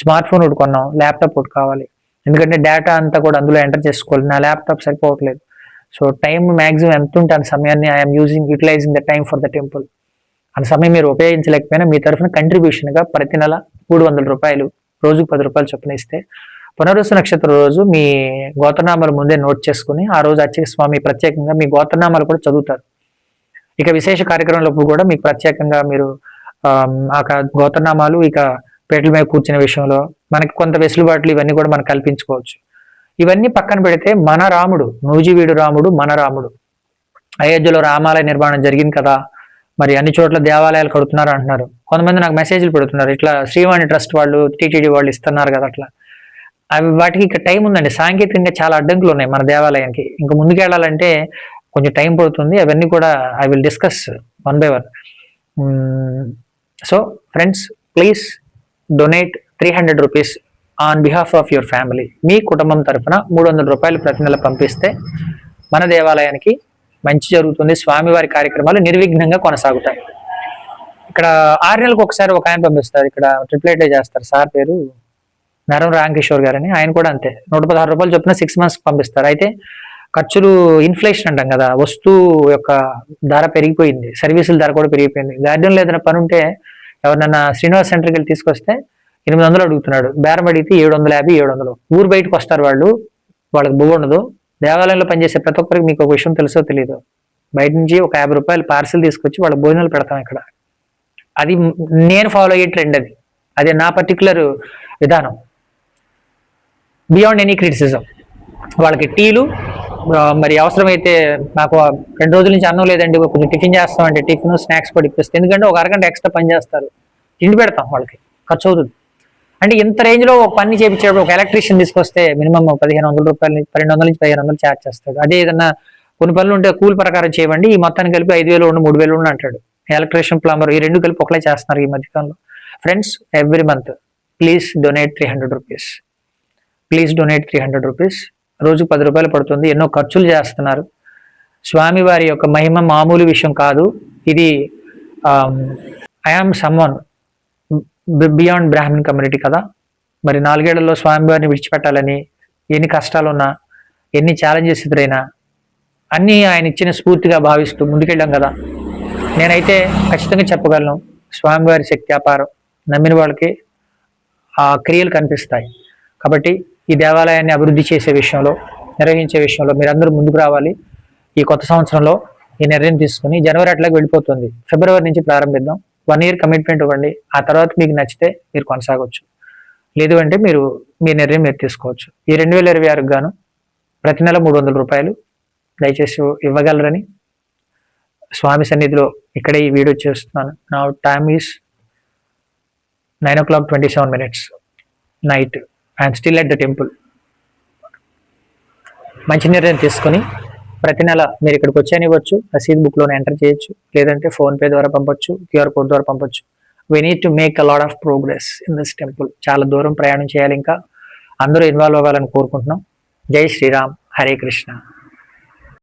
స్మార్ట్ ఫోన్ ఒకటి కొన్నాం, ల్యాప్టాప్ ఒకటి కావాలి. ఎందుకంటే డేటా అంతా కూడా అందులో ఎంటర్ చేసుకోవాలి. నా ల్యాప్టాప్ సరిపోవట్లేదు. సో టైం మ్యాక్సిమం ఎంత ఉంటే అంత సమయాన్ని I'm utilizing the time for the temple. అంత సమయం మీరు ఉపయోగించలేకపోయినా మీ తరఫున కంట్రిబ్యూషన్ గా ప్రతి నెల 300 రూపాయలు, రోజుకు 10 రూపాయలు చొప్పున ఇస్తే పునరుసు నక్షత్ర రోజు మీ గోత్రనామాలు ముందే నోట్ చేసుకుని ఆ రోజు అర్చక స్వామి ప్రత్యేకంగా మీ గోత్రనామాలు కూడా చదువుతారు. ఇక విశేష కార్యక్రమంలో కూడా మీకు ప్రత్యేకంగా మీరు ఆ గోత్రనామాలు, ఇక పేటల మీద కూర్చునే విషయంలో మనకి కొంత వెసులుబాట్లు ఇవన్నీ కూడా మనం కల్పించుకోవచ్చు. ఇవన్నీ పక్కన పెడితే మన రాముడు, నూజివీడు రాముడు, మన రాముడు, అయోధ్యలో రామాలయ నిర్మాణం జరిగింది కదా, మరి అన్ని చోట్ల దేవాలయాలు కడుతున్నారు అంటున్నారు. కొంతమంది నాకు మెసేజ్లు పెడుతున్నారు, ఇట్లా శ్రీవాణి ట్రస్ట్ వాళ్ళు టీటీడీ వాళ్ళు ఇస్తున్నారు కదా అట్లా. అవి వాటికి ఇక్కడ టైం ఉందండి. సాంకేతికంగా చాలా అడ్డంకులు ఉన్నాయి మన దేవాలయానికి. ఇంకా ముందుకెళ్ళాలంటే కొంచెం టైం పడుతుంది. అవన్నీ కూడా I will discuss one by one. So friends, please donate 300 rupees on behalf of your family. మీ కుటుంబం తరఫున 300 రూపాయలు ప్రతి నెల పంపిస్తే మన దేవాలయానికి మంచి జరుగుతుంది. స్వామివారి కార్యక్రమాలు నిర్విఘ్నంగా కొనసాగుతాయి. ఇక్కడ 6 నెలలకు ఒకసారి ఒక ఆయన పంపిస్తారు. ఇక్కడ ట్రిప్లెట్ చేస్తారు. సార్ పేరు నరం రామకిషోర్ గారని, ఆయన కూడా అంతే 116 రూపాయలు చొప్పున 6 months పంపిస్తారు. అయితే ఖర్చులు ఇన్ఫ్లేషన్ అంటాం కదా, వస్తువు యొక్క ధర పెరిగిపోయింది, సర్వీసుల ధర కూడా పెరిగిపోయింది. గార్డెన్లో ఏదైనా పని ఉంటే ఎవరినన్నా శ్రీనివాస్ సెంటర్కి వెళ్ళి తీసుకొస్తే 800 అడుగుతున్నాడు, బేరం అడిగితే 750, 700. ఊరు బయటకు వస్తారు వాళ్ళు, వాళ్ళకి బువ్వ ఉండదు. దేవాలయంలో పనిచేసే ప్రతి ఒక్కరికి మీకు ఒక విషయం తెలుసో తెలియదు, బయట నుంచి ఒక 50 రూపాయలు పార్సిల్ తీసుకొచ్చి వాళ్ళ భోజనాలు పెడతాం ఇక్కడ. అది నేను ఫాలో అయ్యే ట్రెండ్, అదే నా పర్టికులర్ విధానం. Beyond any criticism. వాళ్ళకి టీలు, మరి అవసరమైతే నాకు 2 రోజుల నుంచి అన్నం లేదండి కొంచెం టిఫిన్ చేస్తామంటే టిఫిన్, స్నాక్స్ కూడా ఇప్పిస్తే, ఎందుకంటే ఒక అరగంట ఎక్స్ట్రా పని చేస్తారు, తిండి పెడతాం వాళ్ళకి, ఖర్చు అవుతుంది. అంటే ఇంత రేంజ్లో ఒక పని చేయించేటప్పుడు ఒక ఎలక్ట్రీషియన్ తీసుకొస్తే మినిమం 1500 రూపాయలు, 1200 నుంచి 1500 ఛార్జ్ చేస్తాడు. అదే ఏదన్నా కొన్ని పనులు ఉంటే కూల్ ప్రకారం చేయండి, ఈ మొత్తాన్ని కలిపి 5000 ఉండి 3000 ఉండి అంటాడు. ఎలక్ట్రీషియన్, ప్లంబర్ ఈ 2 కలిపి ఒకలే చేస్తున్నారు ఈ మధ్యకాలంలో. Friends, every month please donate 300 rupees. Please donate 300 rupees. రోజుకు 10 రూపాయలు పడుతుంది. ఎన్నో ఖర్చులు చేస్తున్నారు. స్వామివారి యొక్క మహిమ మామూలు విషయం కాదు. ఇది I am someone beyond Brahmin community కదా. మరి 4 ఏళ్లలో స్వామివారిని విడిచిపెట్టాలని ఎన్ని కష్టాలు ఉన్నా, ఎన్ని ఛాలెంజెస్ ఎదురైనా అన్నీ ఆయన ఇచ్చిన స్ఫూర్తిగా భావిస్తూ ముందుకెళ్ళాం కదా. నేనైతే ఖచ్చితంగా చెప్పగలను, స్వామివారి శక్తి అపారం. నమ్మిన వాళ్ళకి ఆ క్రియలు కనిపిస్తాయి. కాబట్టి ఈ దేవాలయాన్ని అభివృద్ధి చేసే విషయంలో, నిర్వహించే విషయంలో మీరందరూ ముందుకు రావాలి. ఈ కొత్త సంవత్సరంలో ఈ నిర్ణయం తీసుకుని, జనవరి అట్లాగే వెళ్ళిపోతుంది, ఫిబ్రవరి నుంచి ప్రారంభిద్దాం. 1 year కమిట్మెంట్ ఇవ్వండి. ఆ తర్వాత మీకు నచ్చితే మీరు కొనసాగవచ్చు, లేదు అంటే మీరు మీ నిర్ణయం మీరు తీసుకోవచ్చు. ఈ 2026 గాను ప్రతి నెల 300 రూపాయలు దయచేసి ఇవ్వగలరని స్వామి సన్నిధిలో ఇక్కడే ఈ వీడియో చేస్తున్నాను. నా time is 9:27 night. I'm still at the temple. మంచి నిర్ణయం తీసుకొని ప్రతి నెల మీరు ఇక్కడికి వచ్చేనివ్వచ్చు, రసీద్ బుక్లోనే ఎంటర్ చేయొచ్చు, లేదంటే ఫోన్పే ద్వారా పంపొచ్చు, QR కోడ్ ద్వారా పంపొచ్చు. We need to make a lot of progress in this temple. చాలా దూరం ప్రయాణం చేయాలి, ఇంకా అందరూ ఇన్వాల్వ్ అవ్వాలని కోరుకుంటున్నాం. జై శ్రీరామ్, హరే కృష్ణ.